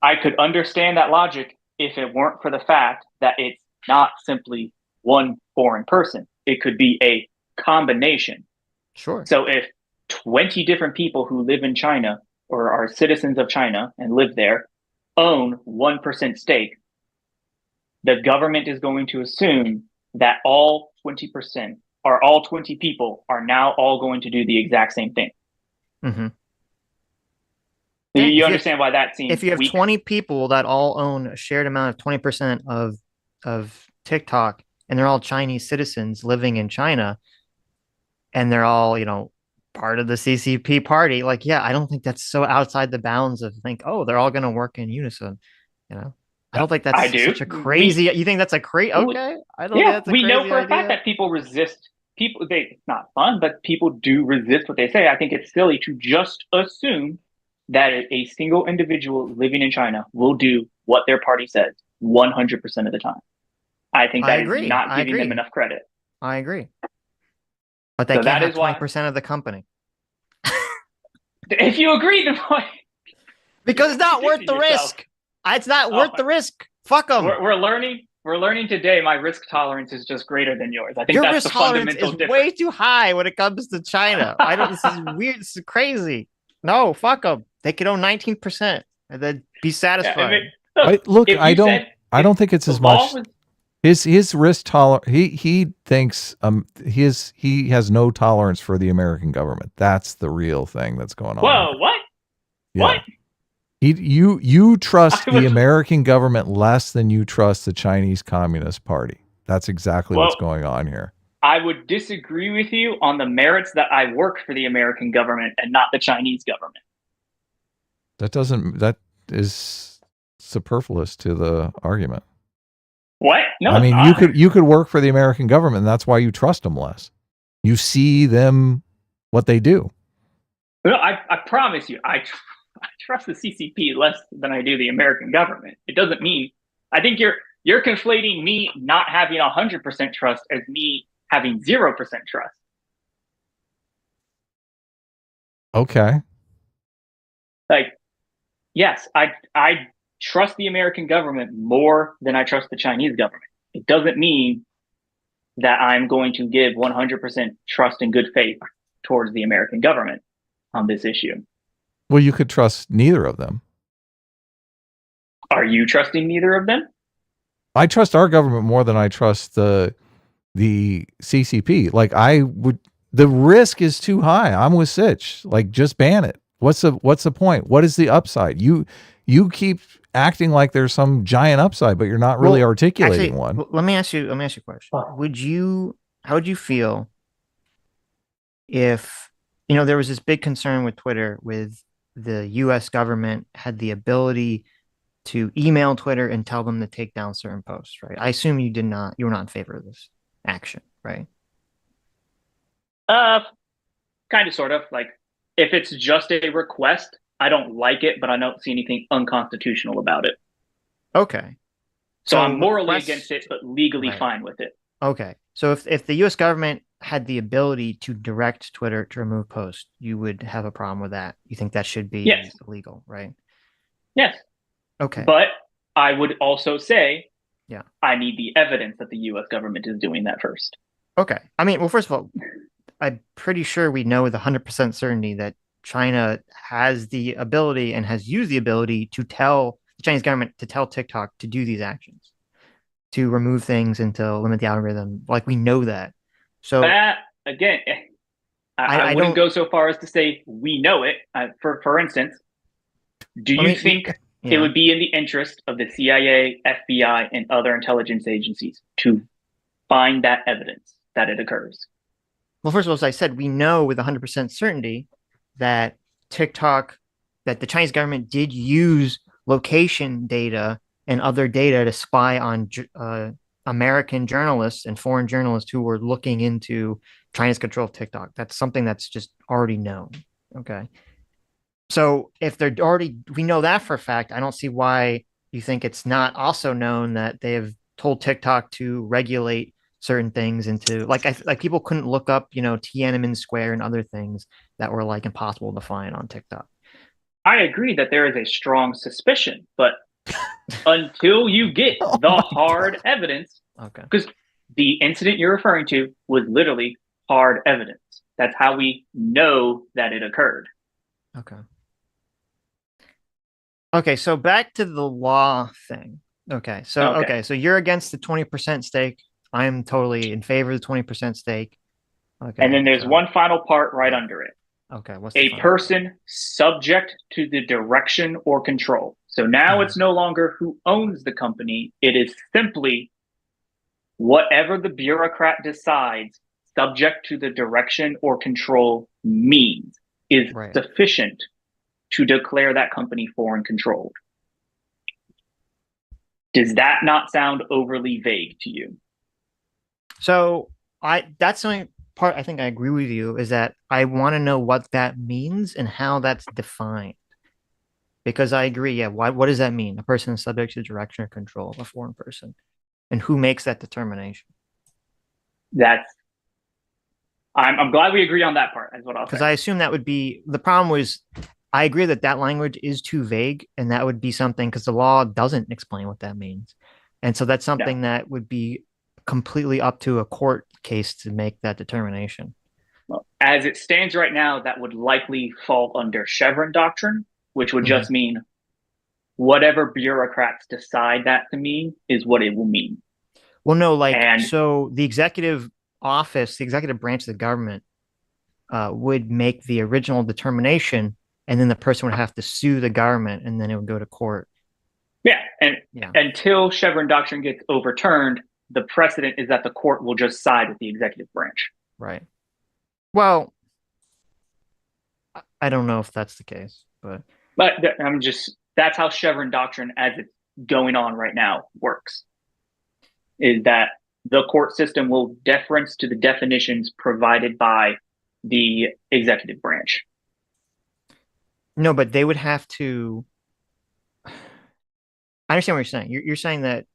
I could understand that logic if it weren't for the fact that it's not simply one foreign person. It could be a combination. Sure. So if 20 different people who live in China or are citizens of China and live there own 1% stake, the government is going to assume that all 20% or all 20 people are now all going to do the exact same thing. You understand why that seems if you have weak? 20 people that all own a shared amount of 20% of TikTok, and they're all Chinese citizens living in China, and they're all, part of the CCP party, like, yeah, I don't think that's so outside the bounds of they're all going to work in unison, I don't think that's such a crazy. You think that's a crazy? Okay, I don't. Yeah, we know for a fact that people resist. It's not fun, but people do resist what they say. I think it's silly to just assume that a single individual living in China will do what their party says 100% of the time. I think that is not giving them enough credit. I agree, but they can't have 20% of the company. If you agree, then why? Because it's not worth the risk. It's not worth the risk. Fuck them. We're learning. We're learning today. My risk tolerance is just greater than yours. I think your that's risk the fundamental tolerance is difference. way too high when it comes to China. This is weird. This is crazy. No, fuck them. They could own 19% and then be satisfied. I don't think it's as much. His risk tolerance. He thinks he has no tolerance for the American government. That's the real thing that's going on. Whoa, what? Yeah. What? You trust the American government less than you trust the Chinese Communist Party. That's exactly what's going on here. I would disagree with you on the merits that I work for the American government and not the Chinese government. That is superfluous to the argument. What? No, I mean, you could work for the American government, and that's why you trust them less. You see them, what they do. No, I promise you, I trust the CCP less than I do the American government. It doesn't mean, I think you're conflating me not having 100% trust as me having 0% trust. Okay. Like, yes, I trust the American government more than I trust the Chinese government. It doesn't mean that I'm going to give 100% trust and good faith towards the American government on this issue. Well, you could trust neither of them. Are you trusting neither of them? I trust our government more than I trust the CCP. Like the risk is too high. I'm with Sitch. Like, just ban it. What's the point? What is the upside? You keep acting like there's some giant upside, but you're not really articulating one. Let me ask you a question. How would you feel if, there was this big concern with Twitter with the US government had the ability to email Twitter and tell them to take down certain posts, right? I assume you were not in favor of this action, right? Kind of, sort of. Like, if it's just a request, I don't like it, but I don't see anything unconstitutional about it. Okay. So I'm morally against it, but legally fine with it. Okay. So if the US government had the ability to direct Twitter to remove posts, you would have a problem with that. You think that should be illegal, right? Yes. Okay. But I would also say, yeah, I need the evidence that the US government is doing that first. Okay. I mean, well, first of all, I'm pretty sure we know with 100% certainty that China has the ability and has used the ability to tell the Chinese government to tell TikTok to do these actions, to remove things and to limit the algorithm. Like, we know that. So that, again, I wouldn't go so far as to say we know it. For instance, do you think it would be in the interest of the CIA, FBI, and other intelligence agencies to find that evidence that it occurs? Well, first of all, as I said, we know with 100% certainty that that the Chinese government did use location data and other data to spy on American journalists and foreign journalists who were looking into China's control of TikTok. That's something that's just already known. Okay. So if we know that for a fact, I don't see why you think it's not also known that they have told TikTok to regulate certain things into like people couldn't look up, Tiananmen Square and other things that were like impossible to find on TikTok. I agree that there is a strong suspicion, but until you get the hard evidence, okay, because the incident you're referring to was literally hard evidence. That's how we know that it occurred. Okay, so back to the law thing. Okay, so you're against the 20% stake. I'm totally in favor of the 20% stake. Okay. And then there's one final part right under it. Okay, what's a person subject to the direction or control. So now it's no longer who owns the company. It is simply whatever the bureaucrat decides subject to the direction or control means is sufficient to declare that company foreign controlled. Does that not sound overly vague to you? So that's the only part I think I agree with you is that I want to know what that means and how that's defined. Because I agree, yeah, what does that mean? A person is subject to direction or control of a foreign person. And who makes that determination? I'm glad we agree on that part, is what I'll say. Because I assume that would be the problem was I agree that language is too vague, and that would be something because the law doesn't explain what that means. And so that's something that would be completely up to a court case to make that determination. Well, as it stands right now, that would likely fall under Chevron doctrine, which would just mean whatever bureaucrats decide that to mean is what it will mean. Well, no, so the executive office, the executive branch of the government would make the original determination, and then the person would have to sue the government, and then it would go to court. Yeah, and until Chevron doctrine gets overturned, the precedent is that the court will just side with the executive branch. Right. Well, I don't know if that's the case, but that's how Chevron doctrine, as it's going on right now, works. Is that the court system will deference to the definitions provided by the executive branch. No, but they would have to. I understand what you're saying. You're saying that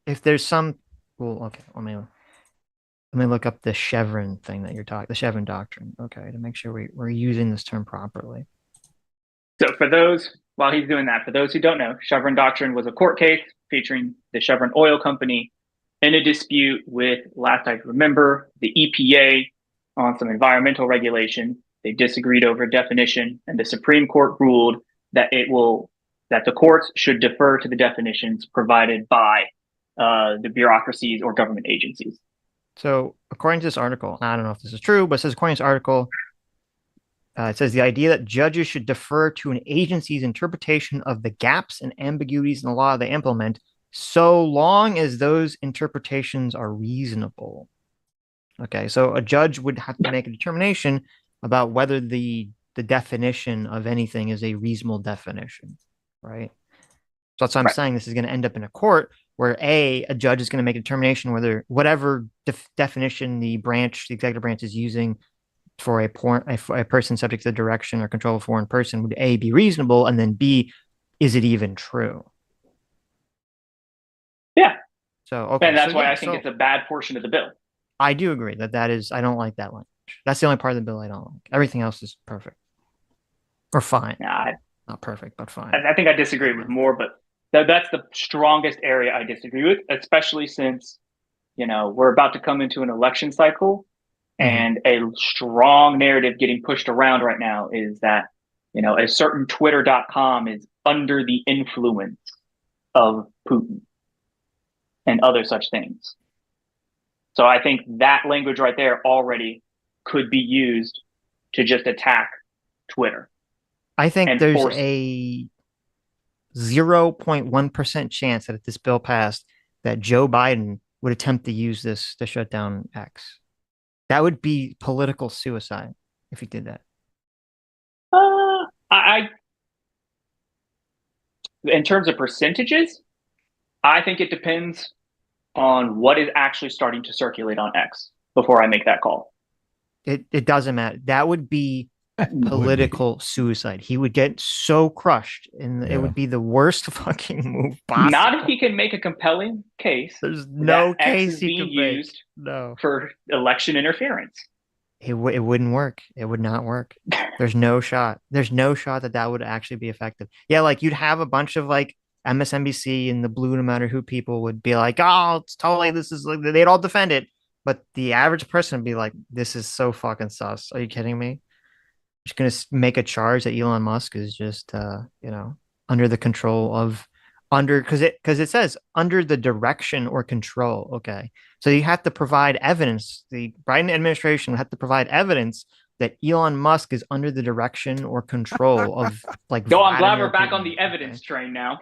if there's some, well, okay, let me. Let me look up the Chevron thing that you're talking, the Chevron doctrine. Okay, to make sure we're using this term properly. So for those, while he's doing that, for those who don't know, Chevron doctrine was a court case featuring the Chevron Oil Company in a dispute with, last I remember, the EPA on some environmental regulation. They disagreed over definition, and the Supreme Court ruled that the courts should defer to the definitions provided by the bureaucracies or government agencies. So according to this article, I don't know if this is true, but it says according to this article, it says the idea that judges should defer to an agency's interpretation of the gaps and ambiguities in the law they implement, so long as those interpretations are reasonable. Okay, so a judge would have to make a determination about whether the definition of anything is a reasonable definition, right? So that's why I'm saying this is going to end up in a court where a judge is going to make a determination whether whatever definition the executive branch is using for a person subject to the direction or control of a foreign person would A, be reasonable, and then B, is it even true? Yeah. So, okay. And that's why I think it's a bad portion of the bill. I do agree that is, I don't like that language. That's the only part of the bill I don't like. Everything else is perfect. Or fine. Nah, not perfect, but fine. I think I disagree with more, but that's the strongest area I disagree with, especially since, we're about to come into an election cycle. And a strong narrative getting pushed around right now is that, a certain Twitter.com is under the influence of Putin and other such things. So I think that language right there already could be used to just attack Twitter. I think there's a 0.1% chance that if this bill passed, that Joe Biden would attempt to use this to shut down X. That would be political suicide if he did that. In terms of percentages, I think it depends on what is actually starting to circulate on X before I make that call. It doesn't matter. That would be political suicide. He would get so crushed, and it would be the worst fucking move possible. Not if he can make a compelling case. There's no case he can used for election interference. It wouldn't work. It would not work. There's no shot. There's no shot that would actually be effective. Yeah, like you'd have a bunch of like MSNBC and the Blue No Matter Who people would be like, oh, it's totally, this is like, they'd all defend it. But the average person would be like, this is so fucking sus. Are you kidding me? Just going to make a charge that Elon Musk is just, under the control of, because it says under the direction or control. Okay. So you have to provide evidence. The Biden administration would have to provide evidence that Elon Musk is under the direction or control of like. No, I'm glad we're back on the evidence train now.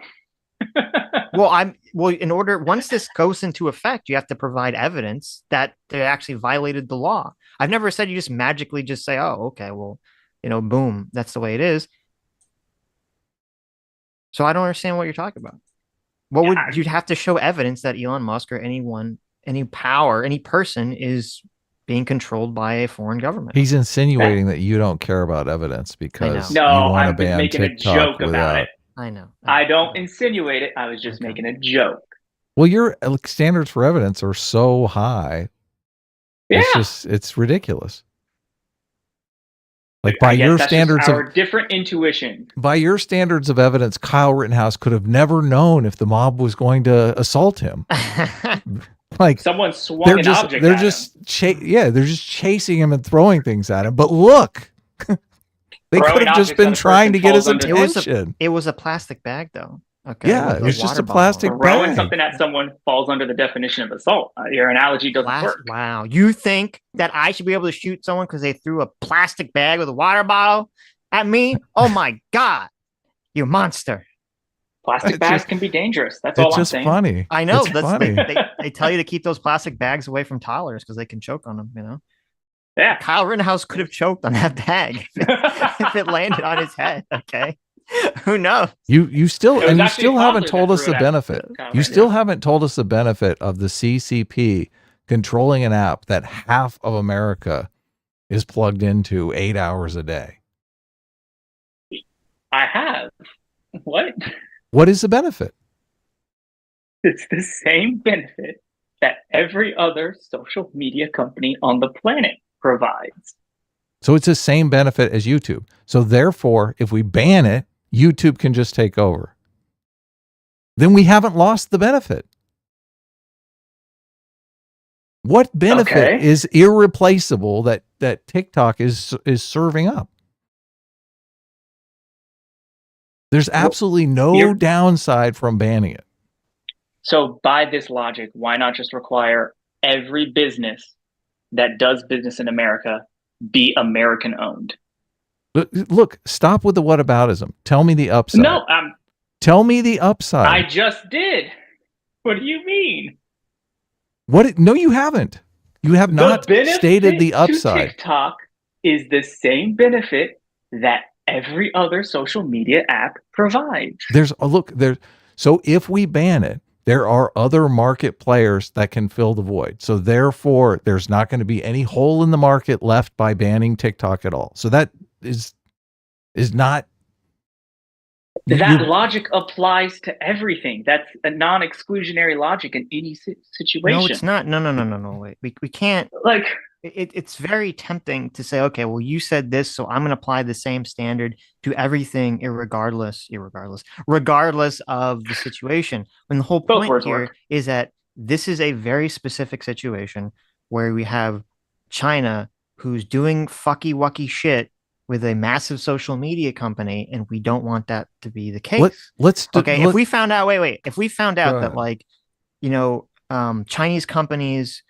Once this goes into effect, you have to provide evidence that they actually violated the law. I've never said you just magically just say, oh, okay, well, boom, that's the way it is. So I don't understand what you're talking about. You'd have to show evidence that Elon Musk or anyone, any power, any person is being controlled by a foreign government. He's insinuating that you don't care about evidence because you want to ban making TikTok a joke about it. I know. I don't insinuate it. I was just making a joke. Well, your standards for evidence are so high. Yeah. It's ridiculous. Like by your standards of different intuition. By your standards of evidence, Kyle Rittenhouse could have never known if the mob was going to assault him. Like someone swung an object they're at just him. They're just chasing him and throwing things at him. But look, they could have just been trying to get his attention. It was a plastic bag, though. Okay. Yeah, it was just a plastic bag. Throwing something at someone falls under the definition of assault. Your analogy doesn't work. Wow. You think that I should be able to shoot someone because they threw a plastic bag with a water bottle at me? Oh my God. You monster. Plastic bags can be dangerous. That's all I'm saying. It's just funny. I know. It's funny. They tell you to keep those plastic bags away from toddlers because they can choke on them, Yeah. Kyle Rittenhouse could have choked on that bag if it landed on his head. Okay. Who knows? You still haven't told us the benefit. You still haven't told us the benefit of the CCP controlling an app that half of America is plugged into 8 hours a day. I have. What? What is the benefit? It's the same benefit that every other social media company on the planet provides. So it's the same benefit as YouTube. So therefore, if we ban it, YouTube can just take over. Then we haven't lost the benefit. What benefit is irreplaceable that TikTok is serving up? There's absolutely no downside from banning it. So by this logic, why not just require every business that does business in America be American owned? Look, stop with the whataboutism. Tell me the upside. No, tell me the upside. I just did. What do you mean? No, you haven't. You have not stated the upside. TikTok is the same benefit that every other social media app provides. So if we ban it, there are other market players that can fill the void. So therefore, there's not going to be any hole in the market left by banning TikTok at all. So that is not. That logic applies to everything. That's a non-exclusionary logic in any situation. No, it's not. No. Wait, we can't. Like, it's very tempting to say, okay, well, you said this, so I'm going to apply the same standard to everything, regardless of the situation. When the whole point here is that this is a very specific situation where we have China who's doing fucky-wucky shit with a massive social media company, and we don't want that to be the case. If we found out, if we found out that, like, Chinese companies,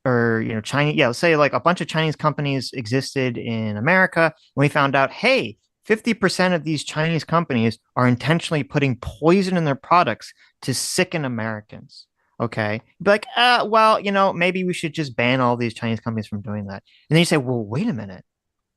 or let's say like a bunch of Chinese companies existed in America, and we found out, hey, 50% of these Chinese companies are intentionally putting poison in their products to sicken Americans. Okay, be like, maybe we should just ban all these Chinese companies from doing that. And then you say, well, wait a minute.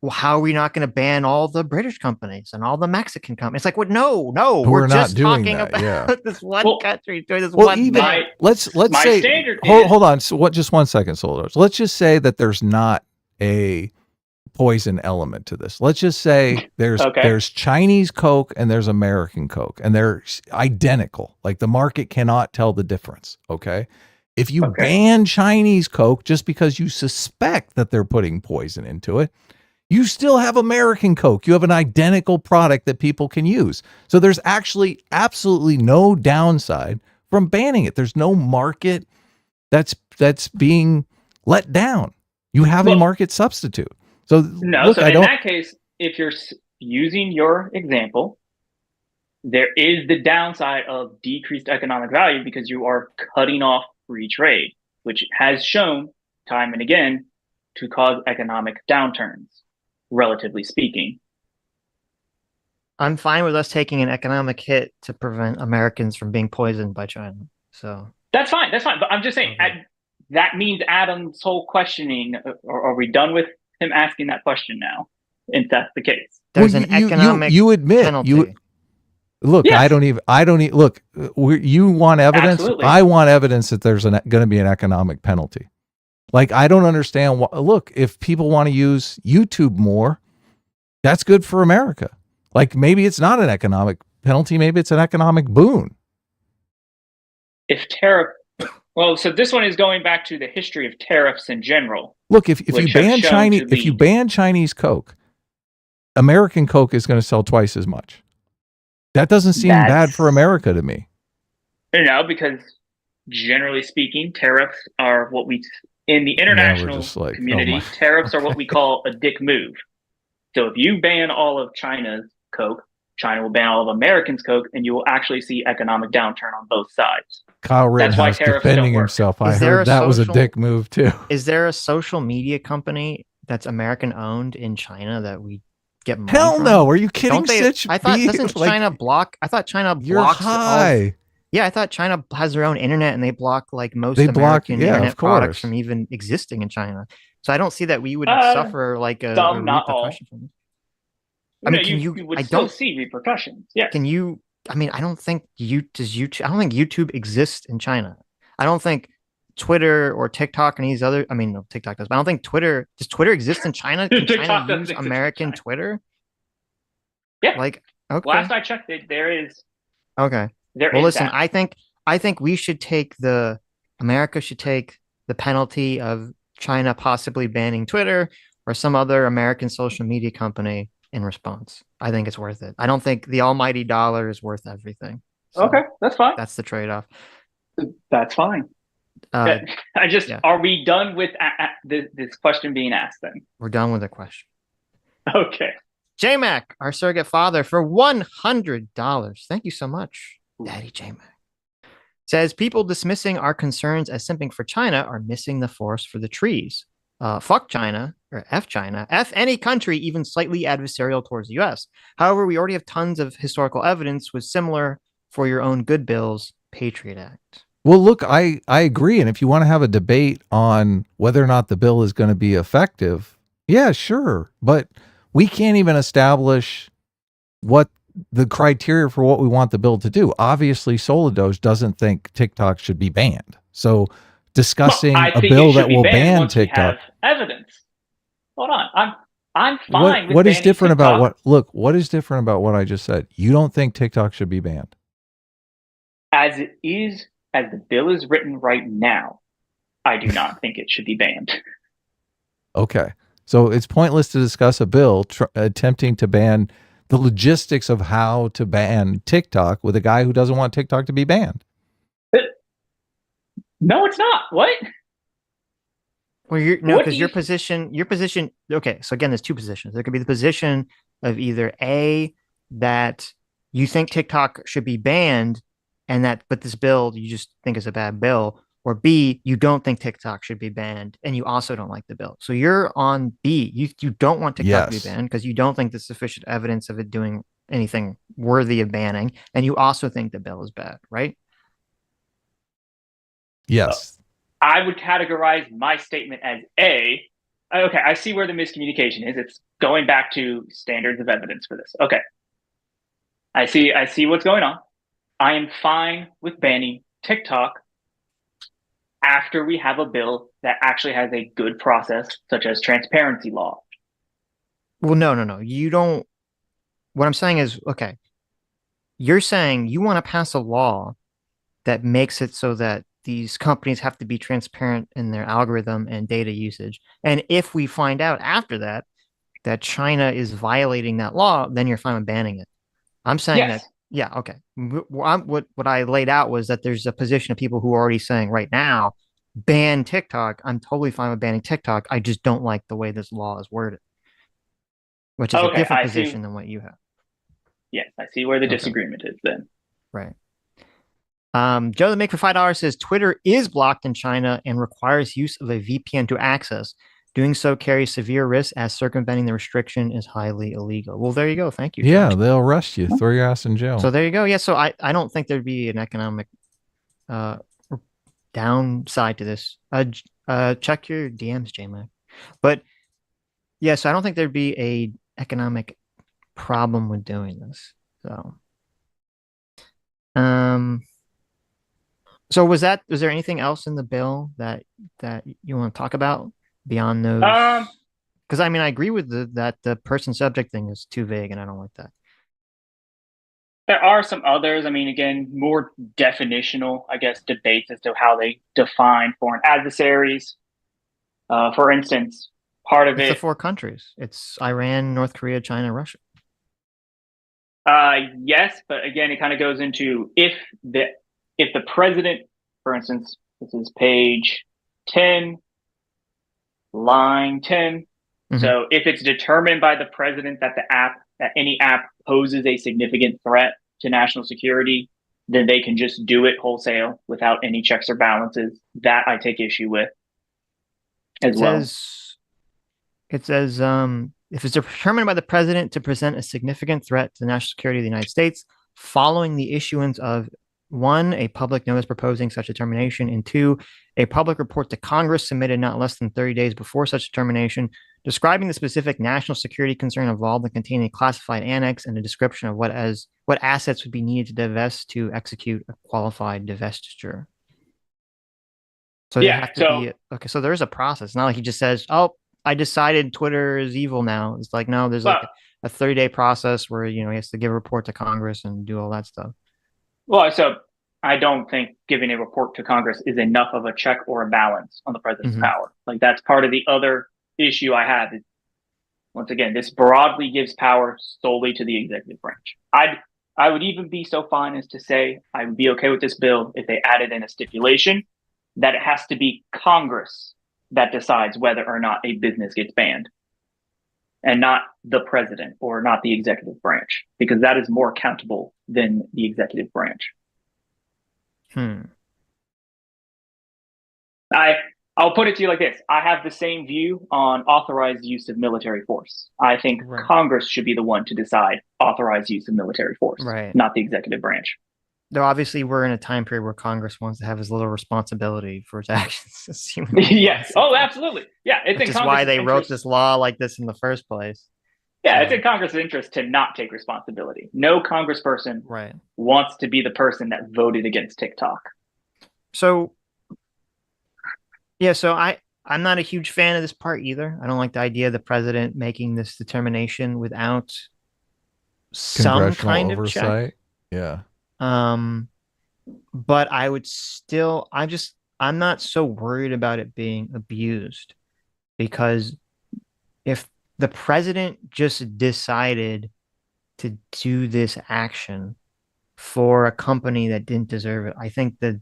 Well, how are we not going to ban all the British companies and all the Mexican companies? It's like, what? No, we're just talking about this one country doing this one thing. Let's say, hold on. So just 1 second, Soldiers. Let's just say that there's not a poison element to this. Let's just say there's Chinese Coke and there's American Coke, and they're identical. Like, the market cannot tell the difference. Okay. If you ban Chinese Coke just because you suspect that they're putting poison into it, you still have American Coke. You have an identical product that people can use. So there's actually absolutely no downside from banning it. There's no market that's being let down. You have a market substitute. So in that case, if you're using your example, there is the downside of decreased economic value because you are cutting off free trade, which has shown time and again to cause economic downturns, relatively speaking. I'm fine with us taking an economic hit to prevent Americans from being poisoned by China. So that's fine. But I'm just saying that means Adam's whole questioning. Are we done with him asking that question now? If that's the case, there's an economic you admit penalty. Look, yes. I don't even look. You want evidence? Absolutely. I want evidence that there's going to be an economic penalty. Like, I don't understand look, if people want to use YouTube more, that's good for America. Like, maybe it's not an economic penalty. Maybe it's an economic boon. So this one is going back to the history of tariffs in general. Look, if you ban Chinese Coke, American Coke is going to sell twice as much. That doesn't seem bad for America to me. No, because generally speaking, tariffs are what in the international community, tariffs are what we call a dick move. So if you ban all of China's Coke, China will ban all of Americans' Coke, and you will actually see economic downturn on both sides. Kyle Rittenhouse defending himself. I heard that was a dick move too. Is there a social media company that's American owned in China that we get money Hell from? No. Are you kidding, Sitch? I thought China block? I thought China blocks. You're high. Yeah, I thought China has their own internet, and they block like most American internet products from even existing in China. So I don't see that we would suffer like a repercussion from this. I mean, you would still see repercussions. Yeah. Can you? I mean, I don't think YouTube. I don't think YouTube exists in China. I don't think Twitter or TikTok and these other. I mean, no, TikTok does, but I don't think Twitter. Does Twitter exist in China? Can China use American Twitter? Yeah. Like, okay. Last I checked, there is. Okay. Listen. I think we should take the America should take the penalty of China possibly banning Twitter or some other American social media company in response. I think it's worth it. I don't think the almighty dollar is worth everything. So Okay, that's fine. that's the trade-off. That's fine. Uh, yeah. Are we done with this question being asked then? We're done with the question. Okay. JMac, our surrogate father, for $100. Thank you so much, Daddy JMac. Says people dismissing our concerns as simping for China are missing the forest for the trees. Fuck China, or F China, F any country even slightly adversarial towards the US. However, we already have tons of historical evidence with similar for your own good bills, Patriot Act. Well, look, I agree. And if you want to have a debate on whether or not the bill is going to be effective, yeah, sure. But we can't even establish what the criteria for what we want the bill to do. Obviously, Solidos doesn't think TikTok should be banned. So discussing a bill that will ban TikTok. Evidence. Hold on. I'm fine. What is different about what is different about what I just said? You don't think TikTok should be banned? As it is, as the bill is written right now, I do not think it should be banned. Okay. So it's pointless to discuss a bill attempting to ban the logistics of how to ban TikTok with a guy who doesn't want TikTok to be banned. No, it's not. What? Well, because your position. Okay, so again, there's two positions. There could be the position of either A, that you think TikTok should be banned, but this bill you just think is a bad bill, or B, you don't think TikTok should be banned and you also don't like the bill. So you're on B. You don't want TikTok to be banned because you don't think there's sufficient evidence of it doing anything worthy of banning, and you also think the bill is bad, right? Yes. I would categorize my statement as A. Okay, I see where the miscommunication is. It's going back to standards of evidence for this. Okay. I see what's going on. I am fine with banning TikTok after we have a bill that actually has a good process, such as transparency law. Well, no. You don't. What I'm saying is, okay, you're saying you want to pass a law that makes it so that these companies have to be transparent in their algorithm and data usage. And if we find out after that China is violating that law, then you're fine with banning it. I'm saying that, yeah, okay. What I laid out was that there's a position of people who are already saying right now, ban TikTok. I'm totally fine with banning TikTok. I just don't like the way this law is worded, which is a different position than what you have. Yes, I see where the disagreement is then. Right. Joe the Make for $5 says Twitter is blocked in China and requires use of a VPN to access. Doing so carries severe risks as circumventing the restriction is highly illegal. Well, there you go. Thank you. Yeah, they'll arrest you, throw your ass in jail. So there you go. Yeah, so I don't think there'd be an economic downside to this. Check your DMs, JMac. But yes, I don't think there'd be a economic problem with doing this. So was there anything else in the bill that you want to talk about beyond those? Because I mean, I agree with that the person subject thing is too vague, and I don't like that. There are some others. I mean, again, more definitional, I guess, debates as to how they define foreign adversaries. For instance, part of it's the four countries. It's Iran, North Korea, China, Russia. Yes, but again, it kind of goes into if the president, for instance, this is page 10, line 10. Mm-hmm. So if it's determined by the president that any app poses a significant threat to national security, then they can just do it wholesale without any checks or balances. That I take issue with as well. It says, if it's determined by the president to present a significant threat to the national security of the United States following the issuance of 1, a public notice proposing such determination, and 2, a public report to Congress submitted not less than 30 days before such determination, describing the specific national security concern involved and containing a classified annex and a description of what assets would be needed to divest to execute a qualified divestiture. So you have to be okay. So there is a process. It's not like he just says, "Oh, I decided Twitter is evil now." It's like, no, there's like a 30-day process where he has to give a report to Congress and do all that stuff. Well, so I don't think giving a report to Congress is enough of a check or a balance on the president's Mhm. power. Like, that's part of the other issue I have. Is, once again, this broadly gives power solely to the executive branch. I would even be so fine as to say I would be okay with this bill if they added in a stipulation that it has to be Congress that decides whether or not a business gets banned, and not the president or not the executive branch, because that is more accountable than the executive branch. I'll put it to you like this. I have the same view on authorized use of military force. I think Right. Congress should be the one to decide authorized use of military force, Right. not the executive branch. Though obviously we're in a time period where Congress wants to have as little responsibility for its actions as humanly Yes. possible. Oh, absolutely. Yeah. It's Which in is why Congress's they wrote interest. this law like this in the first place. Yeah, So- it's in Congress's interest to not take responsibility. No congressperson Right. wants to be the person that voted against TikTok. So yeah, so I'm not a huge fan of this part either. I don't like the idea of the president making this determination without some Congressional kind of check. oversight. Yeah. But I would still, I'm not so worried about it being abused, because if the president just decided to do this action for a company that didn't deserve it, I think the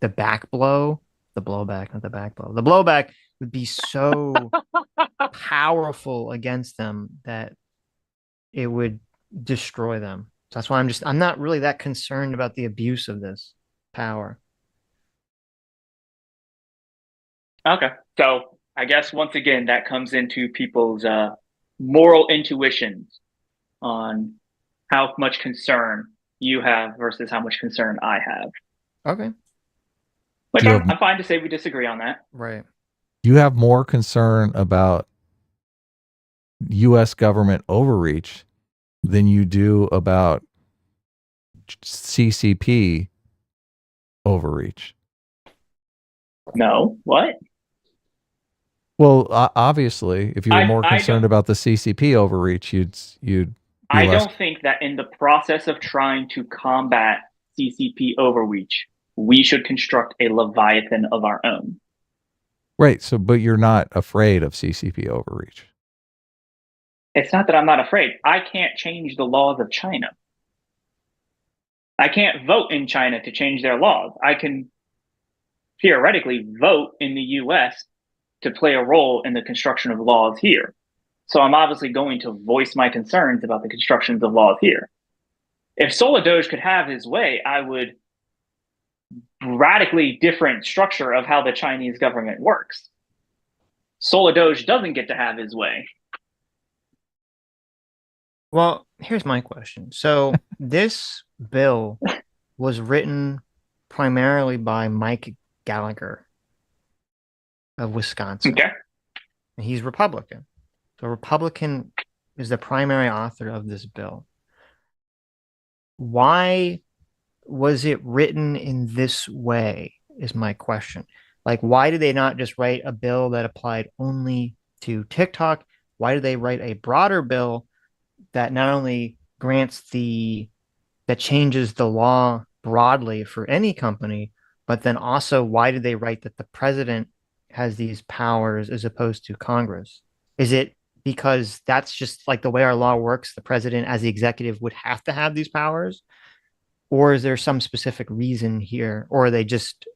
back blow, the blowback, not the back blow, the blowback would be so powerful against them that it would destroy them. So that's why I'm not really that concerned about the abuse of this power. Okay. So I guess once again, that comes into people's moral intuitions on how much concern you have versus how much concern I have. Okay. Which I'm fine to say we disagree on that. Right. You have more concern about U.S. government overreach than you do about CCP overreach. No. What? Well, obviously, if you were more concerned about the CCP overreach, you'd. I don't think that in the process of trying to combat CCP overreach, we should construct a Leviathan of our own. Right. So, but you're not afraid of CCP overreach. It's not that I'm not afraid. I can't change the laws of China. I can't vote in China to change their laws. I can theoretically vote in the US to play a role in the construction of laws here. So I'm obviously going to voice my concerns about the constructions of laws here. If Soladoge could have his way, I would radically different structure of how the Chinese government works. Soladoge doesn't get to have his way. Well, here's my question. So this bill was written primarily by Mike Gallagher of Wisconsin. Okay. And he's Republican. So Republican is the primary author of this bill. Why was it written in this way is my question. Like, why did they not just write a bill that applied only to TikTok? Why did they write a broader bill that not only that changes the law broadly for any company, but then also why did they write that the president has these powers as opposed to Congress? Is it because that's just like the way our law works? The president as the executive would have to have these powers? Or is there some specific reason here? Or are they just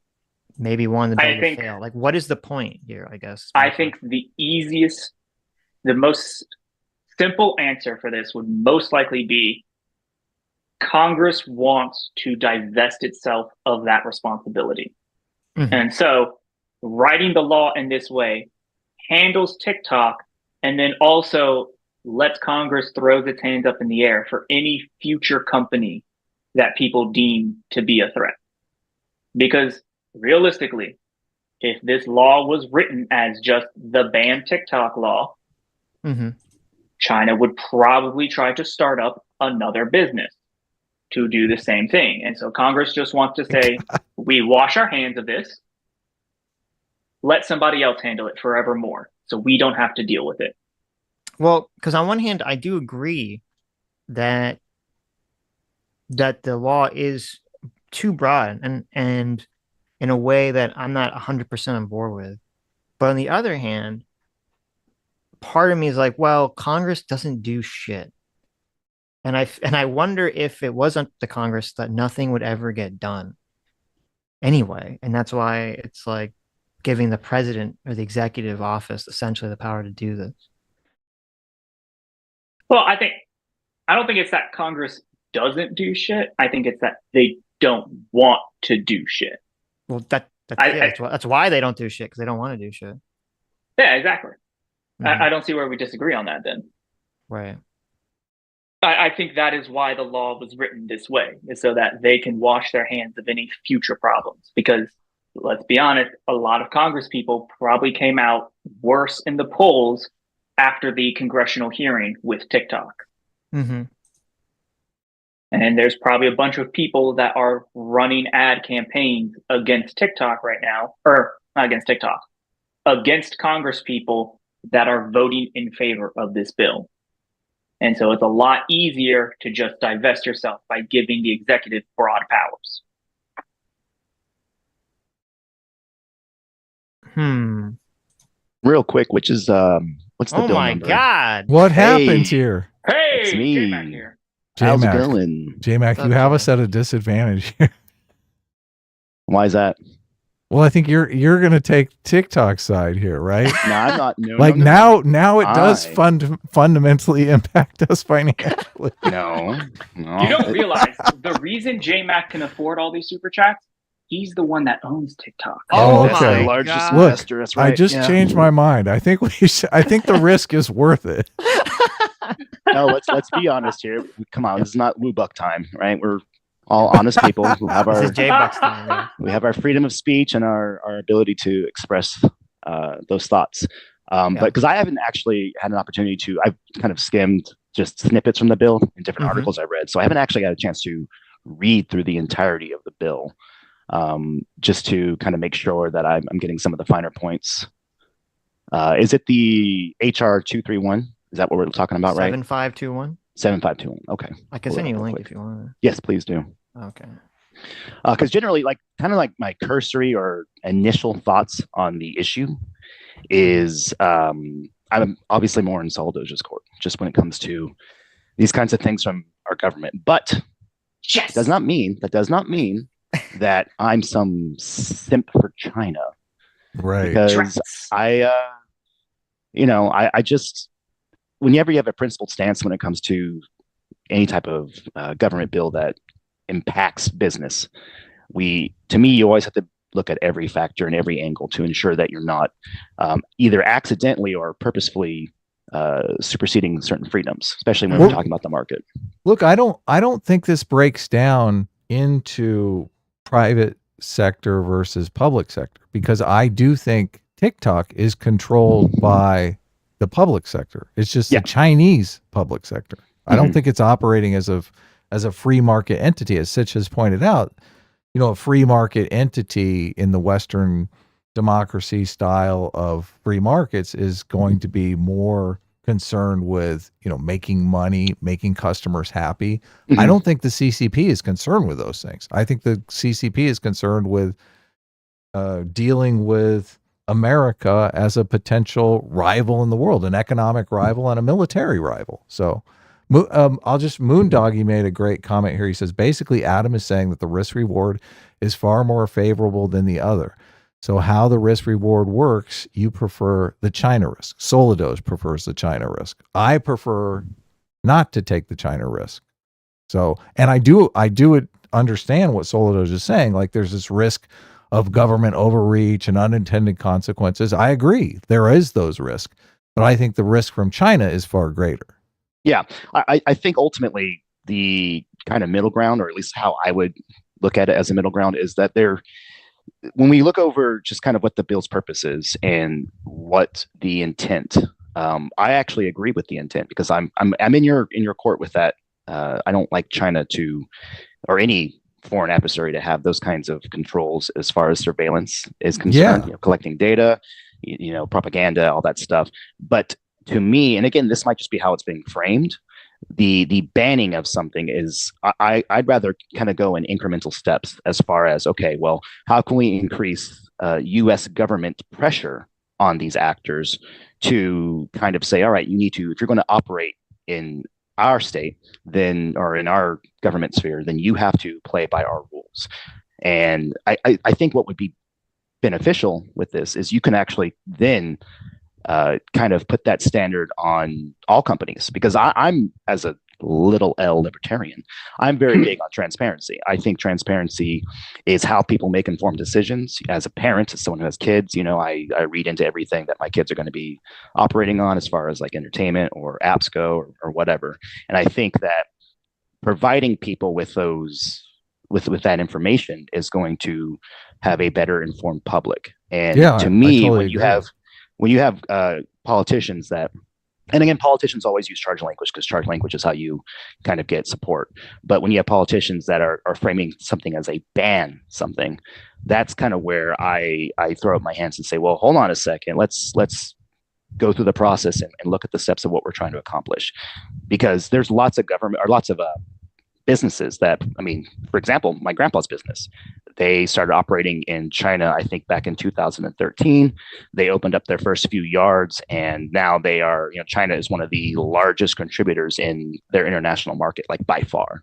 maybe wanted the bill to fail? Like, what is the point here, I guess? I think the most simple answer for this would most likely be Congress wants to divest itself of that responsibility. Mm-hmm. And so writing the law in this way handles TikTok and then also lets Congress throw its hands up in the air for any future company that people deem to be a threat. Because realistically, if this law was written as just the ban TikTok law, mm-hmm. China would probably try to start up another business to do the same thing. And so Congress just wants to say, we wash our hands of this, let somebody else handle it forevermore, so we don't have to deal with it. Well, because on one hand, I do agree that the law is too broad and in a way that I'm not 100% on board with. But on the other hand, part of me is like, well, Congress doesn't do shit. And I wonder if it wasn't the Congress that nothing would ever get done anyway. And that's why it's like giving the president or the executive office essentially the power to do this. Well, I don't think it's that Congress doesn't do shit. I think it's that they don't want to do shit. Well, that's why they don't do shit, because they don't want to do shit. Yeah, exactly. Mhm. I don't see where we disagree on that then. Right. I think that is why the law was written this way, is so that they can wash their hands of any future problems. Because let's be honest, a lot of Congress people probably came out worse in the polls after the congressional hearing with TikTok. Mm-hmm. And there's probably a bunch of people that are running ad campaigns against TikTok right now, or not against TikTok, against Congress people that are voting in favor of this bill. And so it's a lot easier to just divest yourself by giving the executive broad powers. Real quick, which is what's the Oh bill my number? God. What Hey. happens here? Hey, It's me. J-Mac here. How's it J-Mac. going? J-Mac, you have us at a disadvantage here. Why is that? Well, I think you're going to take TikTok's side here, right? No, I'm not. No, Like no, now it does fundamentally impact us financially. No. You don't realize the reason J-Mac can afford all these super chats, he's the one that owns TikTok. Oh, That's okay. the largest God. investor. That's right. I just changed my mind. I think I think the risk is worth it. No, let's be honest here. Come on, this is not woo buck time, right? We're all honest people who have This our is J-Buck's time, man. we have our freedom of speech and our ability to express those thoughts. But because I haven't actually had an opportunity to, I've kind of skimmed just snippets from the bill in different articles I read. So I haven't actually had a chance to read through the entirety of the bill, just to kind of make sure that I'm getting some of the finer points. Is it the HR 231? Is that what we're talking about, right? 7521. 7521. Okay. I can send you a link if you want. Yes, please do. Okay. Because generally, kind of like my cursory or initial thoughts on the issue is, I'm obviously more in Soldoja's court, just when it comes to these kinds of things from our government. But Yes. that does not mean that I'm some simp for China. Right. Because I just, whenever you have a principled stance when it comes to any type of government bill that impacts business, you always have to look at every factor and every angle to ensure that you're not either accidentally or purposefully superseding certain freedoms, especially when we're talking about the market. Look, I don't think this breaks down into private sector versus public sector, because I do think TikTok is controlled by the public sector. It's just the Chinese public sector. I don't think it's operating as a free market entity, as Sitch has pointed out. You know, a free market entity in the Western democracy style of free markets is going to be more concerned with, making money, making customers happy. I don't think the CCP is concerned with those things. I think the CCP is concerned with dealing with America as a potential rival in the world, an economic rival and a military rival. So Moondoggy made a great comment here. He says, basically, Adam is saying that the risk reward is far more favorable than the other. So how the risk reward works, you prefer the China risk. Solidos prefers the China risk. I prefer not to take the China risk. So, and I do understand what Solidos is saying. Like, there's this risk of government overreach and unintended consequences. I agree. There is those risks, but I think the risk from China is far greater. Yeah, I think ultimately the kind of middle ground, or at least how I would look at it as a middle ground, is that when we look over just kind of what the bill's purpose is and what the intent, I actually agree with the intent, because I'm in your court with that. I don't like China or any foreign adversary to have those kinds of controls as far as surveillance is concerned. Collecting data, propaganda, all that stuff. But to me, and again, this might just be how it's being framed, the banning of something is I'd rather kind of go in incremental steps as far as, okay, well, how can we increase U.S. government pressure on these actors to kind of say, all right, you need to, if you're going to operate in our state, then, or in our government sphere, then you have to play by our rules. And I think what would be beneficial with this is you can actually then kind of put that standard on all companies, because I'm, as a little L libertarian, I'm very big on transparency. I think transparency is how people make informed decisions. As a parent, as someone who has kids, you know, I read into everything that my kids are going to be operating on as far as like entertainment or apps go, or whatever. And I think that providing people with those with that information is going to have a better informed public. And to me, totally when agree. you have politicians that, and again, politicians always use charge language because charge language is how you kind of get support. But when you have politicians that are framing something as a ban something, that's kind of where I throw up my hands and say, well, hold on a second, let's go through the process and look at the steps of what we're trying to accomplish. Because there's lots of government, or lots of businesses that, I mean, for example, my grandpa's business, they started operating in China, I think back in 2013. They opened up their first few yards, and now they are, you know, China is one of the largest contributors in their international market, like by far,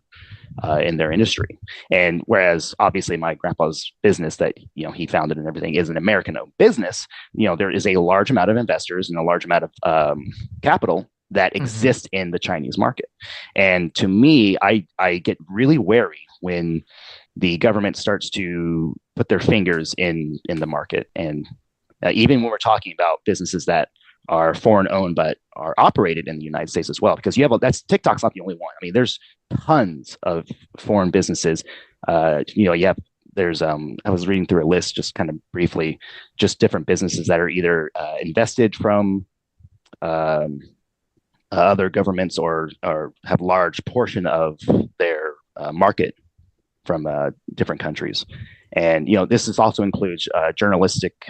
in their industry. And whereas obviously my grandpa's business that, you know, he founded and everything is an American-owned business, you know, there is a large amount of investors and a large amount of capital that exist in the Chinese market. And to me, I get really wary when the government starts to put their fingers in the market. And even when we're talking about businesses that are foreign owned but are operated in the United States as well, because you have that's TikTok's not the only one. I mean, there's tons of foreign businesses. You know, you have there's I was reading through a list just kind of briefly, just different businesses that are either invested from other governments or have large portion of their market from different countries. And, you know, this is also includes journalistic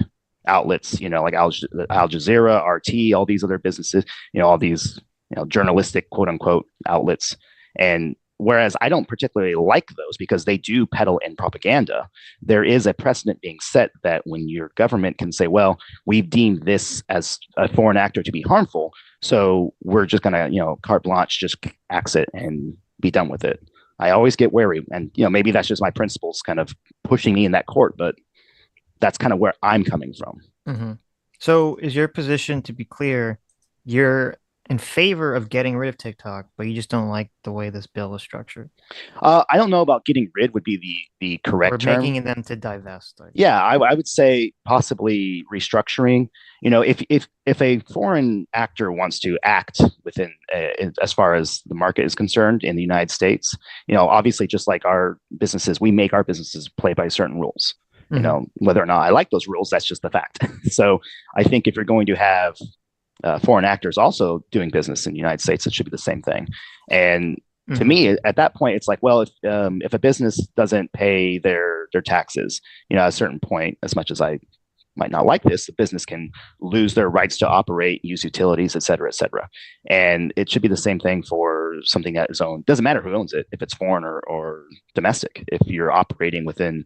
outlets, you know, like Al Jazeera, RT, all these other businesses, you know, all these, you know, journalistic quote unquote outlets. And whereas I don't particularly like those because they do peddle in propaganda, there is a precedent being set that when your government can say, well, we've deemed this as a foreign actor to be harmful, so we're just going to, you know, carte blanche, just axe it and be done with it. I always get wary. And, you know, maybe that's just my principles kind of pushing me in that court, but that's kind of where I'm coming from. Mm-hmm. So is your position, to be clear, you're in favor of getting rid of TikTok, but you just don't like the way this bill is structured? I don't know about getting rid would be the correct term. Or making them to divest. Yeah, I would say possibly restructuring. You know, if a foreign actor wants to act within, as far as the market is concerned in the United States, you know, obviously just like our businesses, we make our businesses play by certain rules. You know, whether or not I like those rules, that's just the fact. So I think if you're going to have foreign actors also doing business in the United States, it should be the same thing. And to me, at that point, it's like, well, if a business doesn't pay their taxes, you know, at a certain point, as much as I might not like this, the business can lose their rights to operate, use utilities, et cetera, et cetera. And it should be the same thing for something that is owned. Doesn't matter who owns it, if it's foreign or domestic, if you're operating within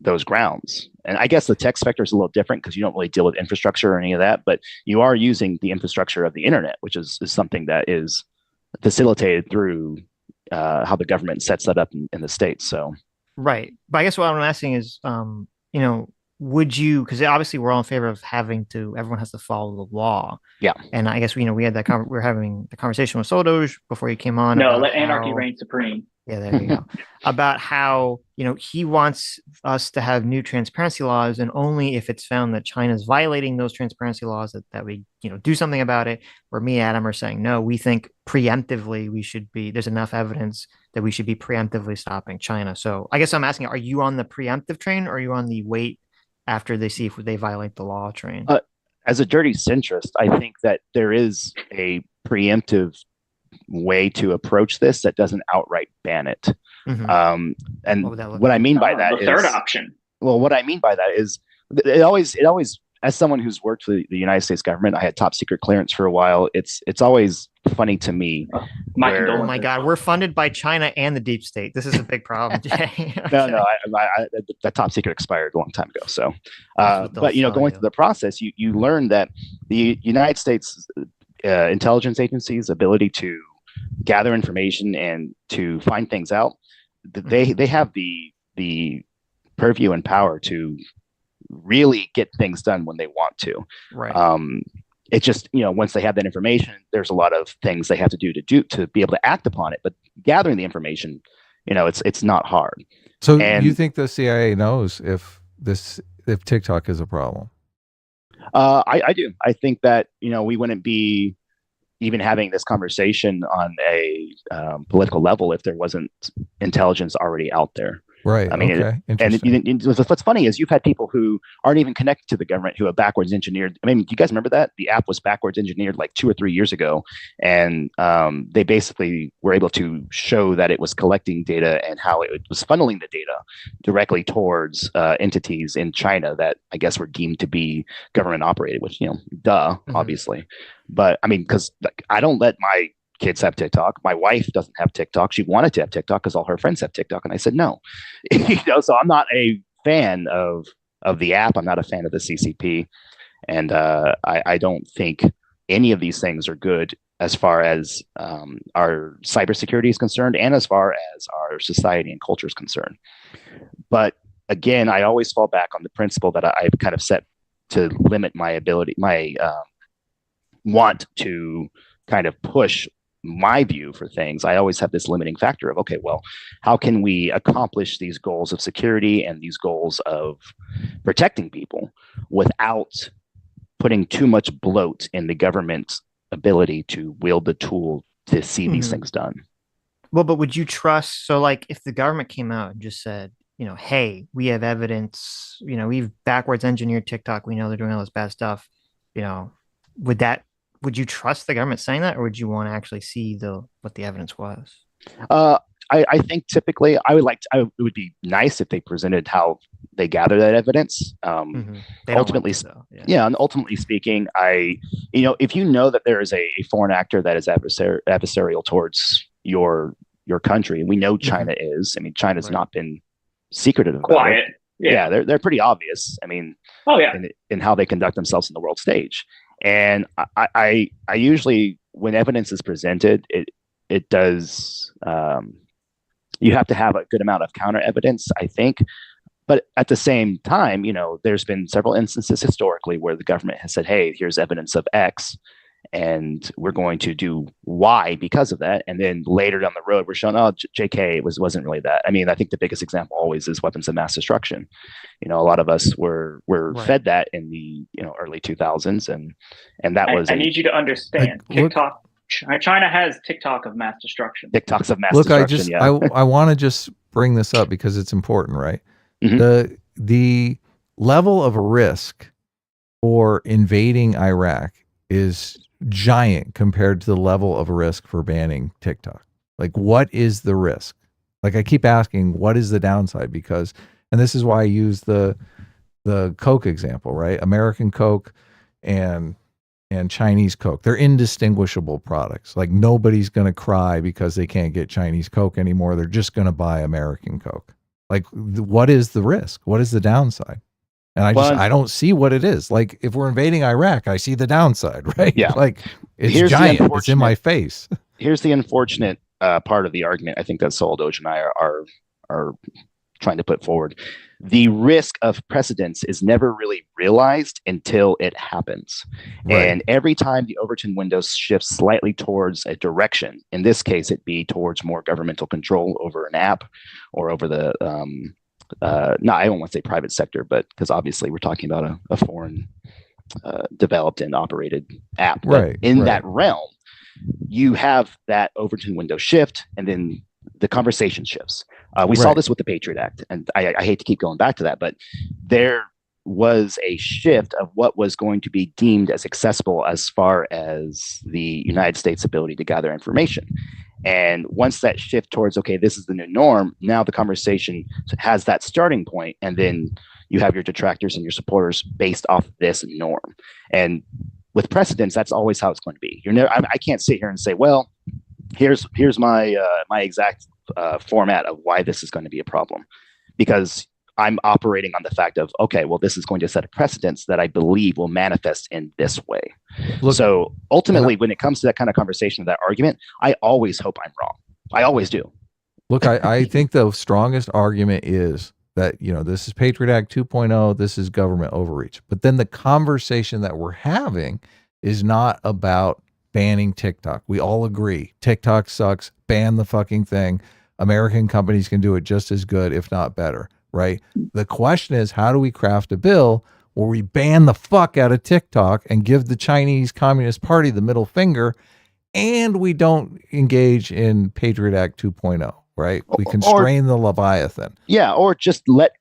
those grounds. And I guess the tech sector is a little different because you don't really deal with infrastructure or any of that, but you are using the infrastructure of the internet, which is something that is facilitated through how the government sets that up in the States. So, right. But I guess what I'm asking is, you know, would you, because obviously we're all in favor of everyone has to follow the law. Yeah. And I guess, you know, we were having the conversation with Sodos before he came on. No, let anarchy reign supreme. Yeah, there you go. About how, you know, he wants us to have new transparency laws, and only if it's found that China's violating those transparency laws that we, you know, do something about it. Where me and Adam are saying, no, we think preemptively there's enough evidence that we should be preemptively stopping China. So I guess I'm asking, are you on the preemptive train, or are you on the wait after they see if they violate the law train? As a dirty centrist, I think that there is a preemptive way to approach this that doesn't outright ban it. And what I mean by that is the third option. Well, what I mean by that is it always, as someone who's worked for the United States government, I had top secret clearance for a while. It's always funny to me. My where- Oh condolences. my God, we're funded by China and the deep state. This is a big problem, Jay. No, that top secret expired a long time ago. So, That's what they'll but sell going you. through the process, you learn that the United States intelligence agencies' ability to gather information and to find things out, they have the purview and power to really get things done when they want to. Right. It's just, once they have that information, there's a lot of things they have to do to be able to act upon it. But gathering the information, it's not hard. So you think the CIA knows if TikTok is a problem? I do. I think that, we wouldn't be even having this conversation on a political level if there wasn't intelligence already out there. Right. I mean, what's funny is you've had people who aren't even connected to the government who have backwards engineered. I mean, do you guys remember that? The app was backwards engineered like 2 or 3 years ago. And they basically were able to show that it was collecting data and how it was funneling the data directly towards entities in China that I guess were deemed to be government operated, which, obviously. But I mean, because I don't let my kids have TikTok. My wife doesn't have TikTok. She wanted to have TikTok because all her friends have TikTok, and I said no. So I'm not a fan of the app. I'm not a fan of the CCP, and I don't think any of these things are good as far as our cybersecurity is concerned, and as far as our society and culture is concerned. But again, I always fall back on the principle that I've kind of set to limit my ability, my want to kind of push my view for things. I always have this limiting factor of, okay, well, how can we accomplish these goals of security and these goals of protecting people without putting too much bloat in the government's ability to wield the tool to see these things done? Well, but would you trust, so like if the government came out and just said, hey, we have evidence, we've backwards engineered TikTok, we know they're doing all this bad stuff, would you trust the government saying that, or would you want to actually see what the evidence was? I think typically it would be nice if they presented how they gather that evidence. Ultimately, and ultimately speaking, if you know that there is a foreign actor that is adversarial towards your country, we know China is. I mean, China's not been secretive about quiet. It. Yeah, they're pretty obvious. I mean, in how they conduct themselves in the world stage. And I usually, when evidence is presented, it does. You have to have a good amount of counter evidence, I think. But at the same time, there's been several instances historically where the government has said, "Hey, here's evidence of X, and we're going to do Y because of that." And then later down the road, we're showing, "Oh, JK, it wasn't really that." I mean, I think the biggest example always is weapons of mass destruction. A lot of us were fed that in the early 2000s, and that was. I need you to understand, TikTok. China has TikTok of mass destruction. TikToks of mass destruction. I want to just bring this up because it's important, right? The level of risk for invading Iraq is giant compared to the level of risk for banning TikTok. Like, what is the risk? Like, I keep asking, what is the downside? Because, and this is why I use the Coke example, right? American Coke and Chinese Coke, they're indistinguishable products. Like, nobody's going to cry because they can't get Chinese Coke anymore. They're just going to buy American Coke. Like, what is the risk? What is the downside? And I don't see what it is. Like, if we're invading Iraq, I see the downside, right? Yeah. Like, it's giant. It's in my face. Here's the unfortunate part of the argument I think that Saul Doge and I are trying to put forward. The risk of precedence is never really realized until it happens. Right. And every time the Overton window shifts slightly towards a direction, in this case, it be towards more governmental control over an app or over the, I don't want to say private sector, but because obviously we're talking about a foreign developed and operated app. But in that realm, you have that Overton window shift, and then the conversation shifts. We saw this with the Patriot Act, and I hate to keep going back to that, but there was a shift of what was going to be deemed as accessible as far as the United States' ability to gather information. And once that shift towards, okay, this is the new norm, now the conversation has that starting point, and then you have your detractors and your supporters based off this norm. And with precedents, that's always how it's going to be. I can't sit here and say, well, here's my my exact format of why this is going to be a problem, because I'm operating on the fact of, okay, well, this is going to set a precedence that I believe will manifest in this way. So ultimately, when it comes to that kind of conversation, that argument, I always hope I'm wrong. I always do. Look, I think the strongest argument is that, this is Patriot Act 2.0, this is government overreach. But then the conversation that we're having is not about banning TikTok. We all agree TikTok sucks, ban the fucking thing. American companies can do it just as good, if not better. Right. The question is, how do we craft a bill where we ban the fuck out of TikTok and give the Chinese Communist Party the middle finger, and we don't engage in Patriot Act 2.0, right? We constrain the Leviathan. Yeah, or just let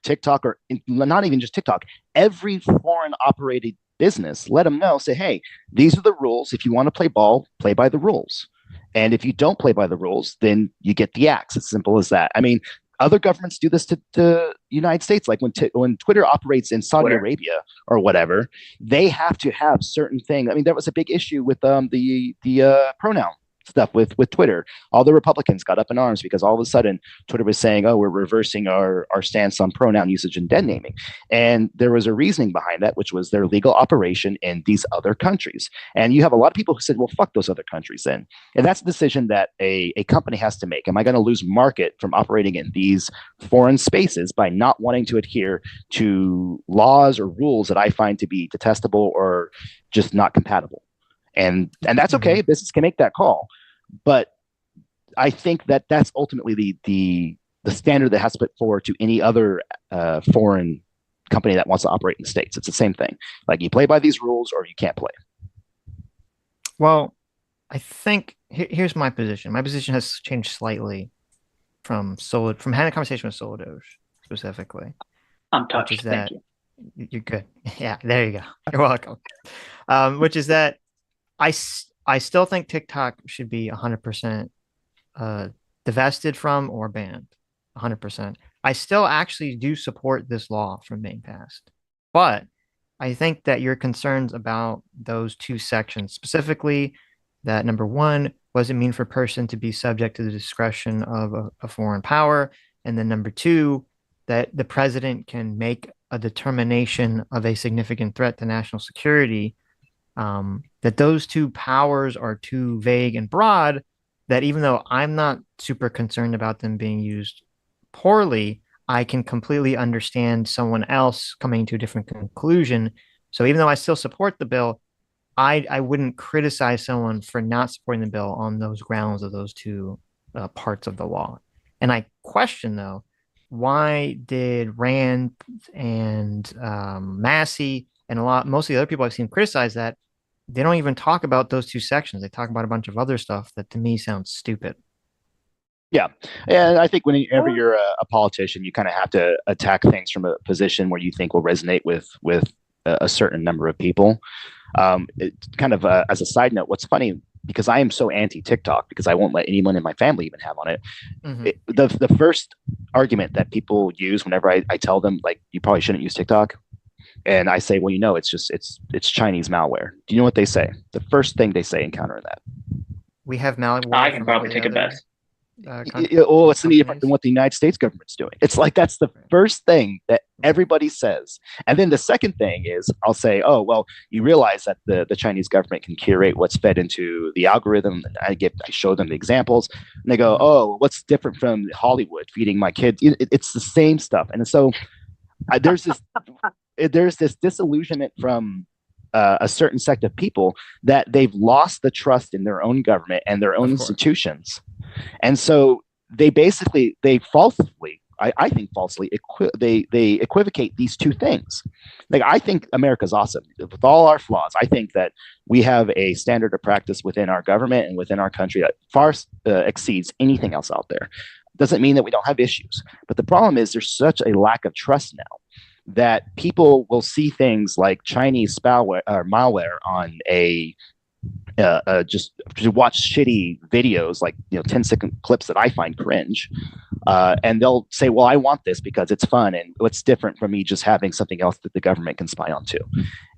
TikTok, or not even just TikTok, every foreign operated business, let them know, say, hey, these are the rules. If you want to play ball, play by the rules. And if you don't play by the rules, then you get the axe. It's simple as that. I mean, other governments do this to the United States. Like when Twitter operates in Saudi Arabia or whatever, they have to have certain things. I mean, there was a big issue with the pronoun stuff with Twitter. All the Republicans got up in arms because all of a sudden Twitter was saying, oh, we're reversing our stance on pronoun usage and dead naming. And there was a reasoning behind that, which was their legal operation in these other countries. And you have a lot of people who said, well, fuck those other countries then. And that's a decision that a company has to make. Am I going to lose market from operating in these foreign spaces by not wanting to adhere to laws or rules that I find to be detestable or just not compatible? And that's okay. Business can make that call, but I think that that's ultimately the standard that has to put forward to any other foreign company that wants to operate in the States. It's the same thing. Like, you play by these rules or you can't play. Well, I think here's my position. My position has changed slightly from having a conversation with Solidoge specifically. I'm touched. Thank you. You're good. Yeah, there you go. You're welcome. Which is that I still think TikTok should be 100% divested from or banned. 100%. I still actually do support this law from being passed. But I think that your concerns about those two sections, specifically that number one, what does it mean for a person to be subject to the discretion of a foreign power? And then number two, that the president can make a determination of a significant threat to national security, that those two powers are too vague and broad, that even though I'm not super concerned about them being used poorly, I can completely understand someone else coming to a different conclusion. So even though I still support the bill, I wouldn't criticize someone for not supporting the bill on those grounds of those two parts of the law. And I question, though, why did Rand and Massey and most of the other people I've seen criticize that? They don't even talk about those two sections. They talk about a bunch of other stuff that to me sounds stupid. Yeah. And I think whenever you're a politician, you kind of have to attack things from a position where you think will resonate with a certain number of people. As a side note, what's funny, because I am so anti-TikTok, because I won't let anyone in my family even have on it. The first argument that people use whenever I tell them, like, you probably shouldn't use TikTok, and I say, well, it's Chinese malware. Do you know what they say? The first thing they say in countering that. We have malware. I can probably take a bet. It's any different than what the United States government's doing. It's like, that's the first thing that everybody says. And then the second thing is, I'll say, oh, well, you realize that the Chinese government can curate what's fed into the algorithm. And I show them the examples, and they go, oh, what's different from Hollywood feeding my kids? It's the same stuff. And so there's this disillusionment from a certain sect of people that they've lost the trust in their own government and their own institutions. And so they falsely, I think falsely, they equivocate these two things. Like, I think America's awesome with all our flaws. I think that we have a standard of practice within our government and within our country that far exceeds anything else out there. Doesn't mean that we don't have issues, but the problem is there's such a lack of trust now that people will see things like Chinese malware on a just to watch shitty videos, like 10-second clips that I find cringe, and they'll say, well, I want this because it's fun, and what's different from me just having something else that the government can spy onto.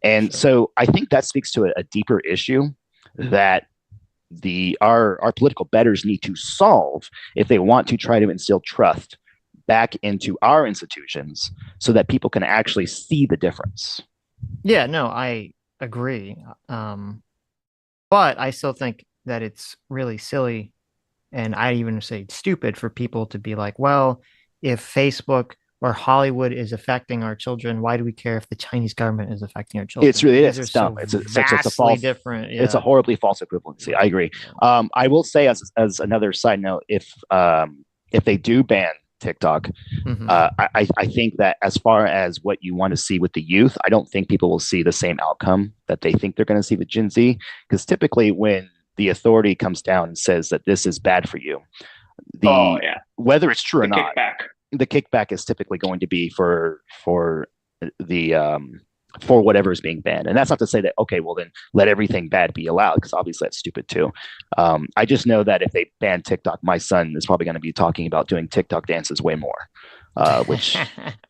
And so I think that speaks to a deeper issue that our political betters need to solve if they want to try to instill trust back into our institutions so that people can actually see the difference. Yeah, no, I agree. But I still think that it's really silly, and I even say stupid, for people to be like, well, if Facebook or Hollywood is affecting our children, why do we care if the Chinese government is affecting our children? It's dumb. It's a false, different. Yeah. It's a horribly false equivalency. I agree. I will say as another side note, if they do ban TikTok, I think that as far as what you want to see with the youth, I don't think people will see the same outcome that they think they're going to see with Gen Z, because typically when the authority comes down and says that this is bad for you, whether it's true or not, the kickback is typically going to be for whatever is being banned. And that's not to say that, okay, well then let everything bad be allowed, because obviously that's stupid too. I just know that if they ban TikTok, my son is probably going to be talking about doing TikTok dances way more, which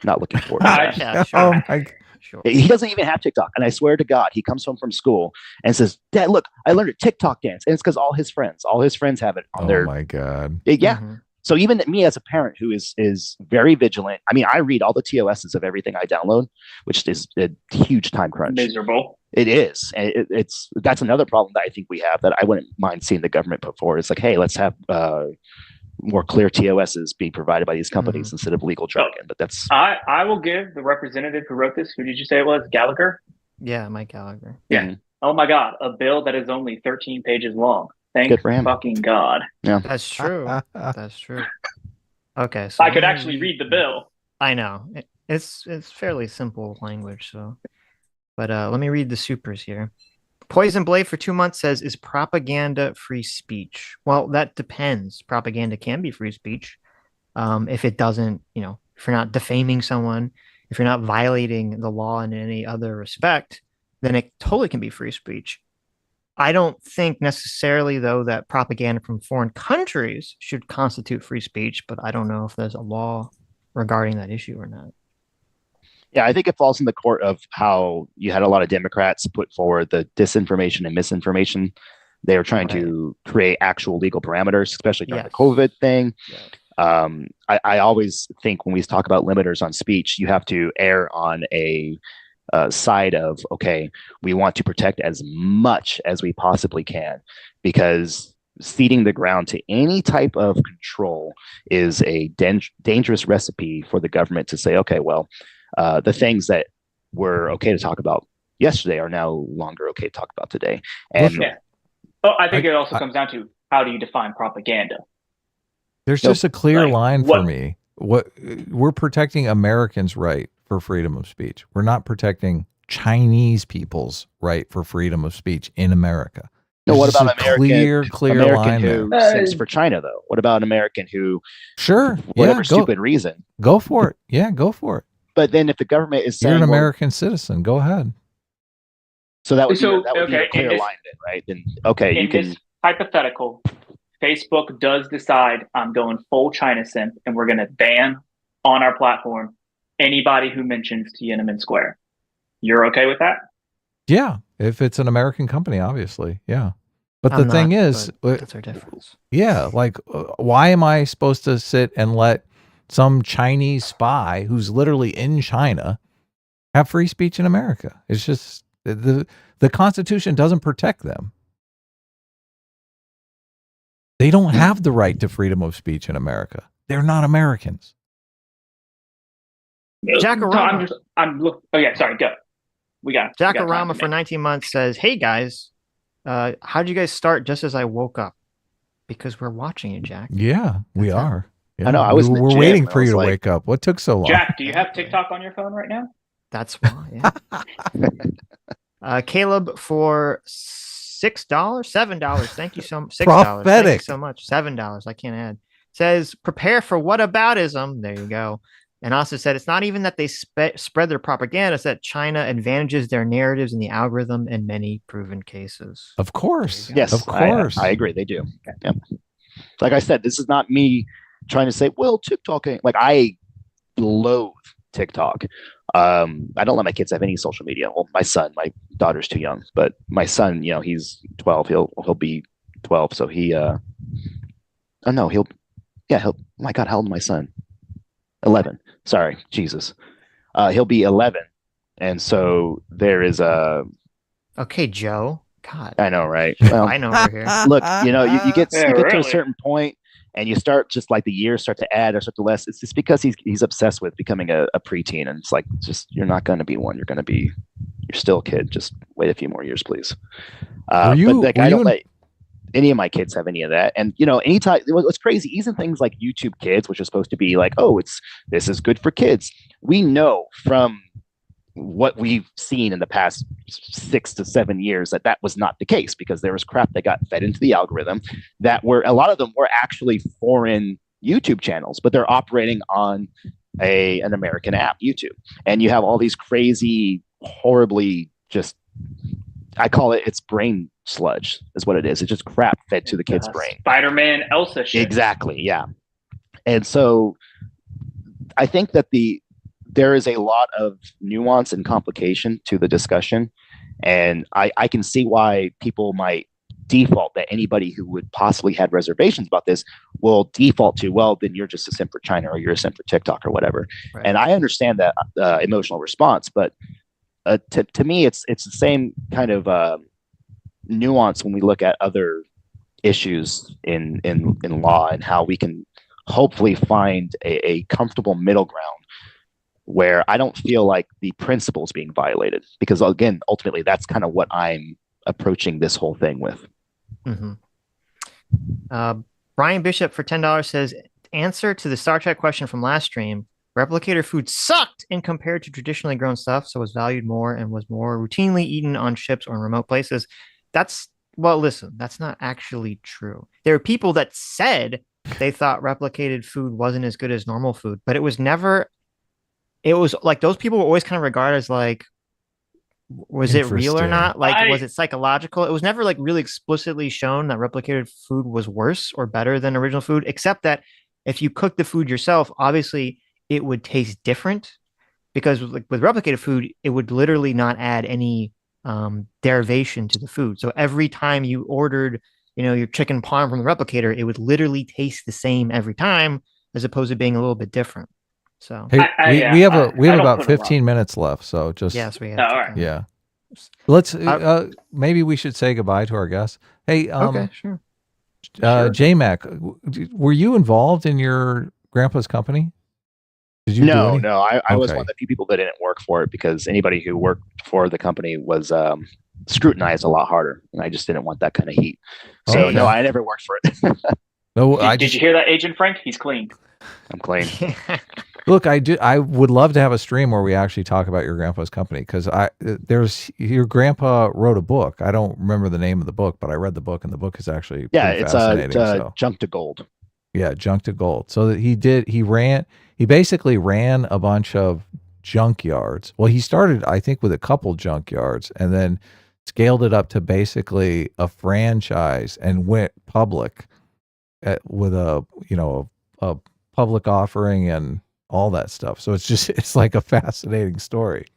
not looking forward to. Yeah, sure. Oh my God. Sure. He doesn't even have TikTok. And I swear to God, he comes home from school and says, Dad, look, I learned a TikTok dance. And it's because all his friends have it on their. Oh my God. Yeah. So even me as a parent who is very vigilant, I mean, I read all the TOSs of everything I download, which is a huge time crunch. Miserable. It is. And that's another problem that I think we have that I wouldn't mind seeing the government put forward. It's like, hey, let's have more clear TOSs being provided by these companies instead of legal jargon. But that's. I will give the representative who wrote this. Who did you say it was? Gallagher? Yeah, Mike Gallagher. Yeah. Oh my God, a bill that is only 13 pages long. Thank fucking God. Yeah, that's true. That's true. Okay, so I could actually read the bill. I know it's fairly simple language. So, but let me read the supers here. Poison Blade for 2 months says, is propaganda free speech? Well, that depends. Propaganda can be free speech if it doesn't, if you're not defaming someone, if you're not violating the law in any other respect, then it totally can be free speech. I don't think necessarily, though, that propaganda from foreign countries should constitute free speech, but I don't know if there's a law regarding that issue or not. Yeah, I think it falls in the court of how you had a lot of Democrats put forward the disinformation and misinformation. They were trying to create actual legal parameters, especially during the COVID thing. Yeah. I always think when we talk about limiters on speech, you have to err on a side of, okay, we want to protect as much as we possibly can, because ceding the ground to any type of control is a dangerous recipe for the government to say, okay, well, the things that were okay to talk about yesterday are no longer okay to talk about today. And I think it also comes down to, how do you define propaganda? There's just a clear line for me. What we're protecting Americans' right for freedom of speech. We're not protecting Chinese people's right for freedom of speech in America. No, what about American line who sings for China, though? What about an American who, whatever stupid reason, go for it. Yeah, go for it. But then if the government is saying, you're an American citizen, go ahead. So that would be a clear line, then, right? Then you can. This hypothetical, Facebook does decide, I'm going full China simp, and we're going to ban on our platform anybody who mentions Tiananmen Square. You're okay with that? Yeah, if it's an American company, obviously, yeah. But the thing is, that's our difference. Yeah, like, why am I supposed to sit and let some Chinese spy who's literally in China have free speech in America? It's just the Constitution doesn't protect them. They don't have the right to freedom of speech in America. They're not Americans. Jackarama. Sorry, go. We got Jackarama for 19 months says, hey guys, how'd you guys start just as I woke up? Because we're watching you, Jack. Yeah, we are. Yeah. I know. We're waiting for you to wake up. What took so long? Jack, do you have TikTok on your phone right now? That's why. Yeah. Caleb for $7. Thank you so much. $6. Thank you so much. $7. I can't add. Says, prepare for whataboutism. There you go. And also said it's not even that they spread their propaganda, it's that China advantages their narratives in the algorithm in many proven cases. Of course. Yes, of course. I agree. They do. Yeah. Like I said, this is not me trying to say, well, TikTok ain't. Like, I loathe TikTok. I don't let my kids have any social media. Well, my son, my daughter's too young, but my son, he's 12. He'll be 12. So oh no, he'll. Oh my God, how old is my son? 11. Sorry, Jesus. He'll be 11, and so there is a. Okay, Joe. God, I know, right? Well, I know over here. Look, you get really? to a certain point, and you start just like the years start to add or start to less. It's just because he's obsessed with becoming a preteen, and it's like, just, you're not going to be one. You're still a kid. Just wait a few more years, please. But like, I don't let any of my kids have any of that. And anytime, what's crazy, even things like YouTube Kids, which are supposed to be like, oh, this is good for kids. We know from what we've seen in the past 6 to 7 years that was not the case, because there was crap that got fed into the algorithm that a lot of them were actually foreign YouTube channels, but they're operating on an American app, YouTube. And you have all these crazy, horribly, just, I call it's brain sludge is what it is. It's just crap fed to the kid's brain. Spider-Man Elsa shit. Exactly. Yeah. And so I think that there is a lot of nuance and complication to the discussion. And I can see why people might default, that anybody who would possibly had reservations about this will default to, well, then you're just a simp for China, or you're a simp for TikTok, or whatever. Right. And I understand that emotional response, but to me, it's the same kind of nuance when we look at other issues in law, and how we can hopefully find a comfortable middle ground where I don't feel like the principle is being violated, because again, ultimately, that's kind of what I'm approaching this whole thing with. Mm-hmm. Brian Bishop for $10 says, answer to the Star Trek question from last stream: replicator food sucked in compared to traditionally grown stuff, so was valued more and was more routinely eaten on ships or in remote places. Listen, that's not actually true. There are people that said they thought replicated food wasn't as good as normal food, but it was like, those people were always kind of regarded as like, was it real or not? Like, was it psychological? It was never like really explicitly shown that replicated food was worse or better than original food, except that if you cook the food yourself, obviously it would taste different, because like with replicated food, it would literally not add any derivation to the food. So every time you ordered, your chicken parm from the replicator, it would literally taste the same every time, as opposed to being a little bit different. So hey, we have about 15 minutes left. So just, yes, we have. All right. Yeah. Let's maybe we should say goodbye to our guests. Hey, okay, sure. J-Mac, were you involved in your grandpa's company? Did you? No. I was one of the few people that didn't work for it, because anybody who worked for the company was scrutinized a lot harder, and I just didn't want that kind of heat. So no, I never worked for it. No, did you hear that, Agent Frank? He's clean. I'm clean. Look, I would love to have a stream where we actually talk about your grandpa's company, because your grandpa wrote a book. I don't remember the name of the book, but I read the book, and the book is actually it's fascinating. Junk to Gold. Yeah, Junk to Gold. So that he basically ran a bunch of junkyards. Well, he started, I think, with a couple junkyards, and then scaled it up to basically a franchise, and went public with a public offering and all that stuff. So it's like a fascinating story.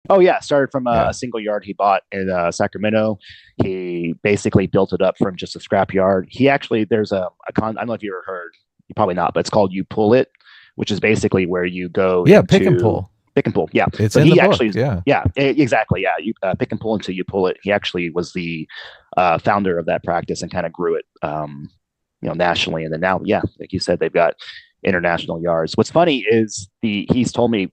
Oh yeah, started from a single yard he bought in Sacramento. He basically built it up from just a scrap yard. He actually, there's I don't know if you ever heard, you probably not, but it's called You Pull It, which is basically where you go. Yeah, pick and pull. Pick and pull. Yeah, it's in the book. Yeah, exactly. Yeah, you pick and pull until you pull it. He actually was the founder of that practice, and kind of grew it, nationally. And then now, yeah, like you said, they've got international yards. What's funny is he's told me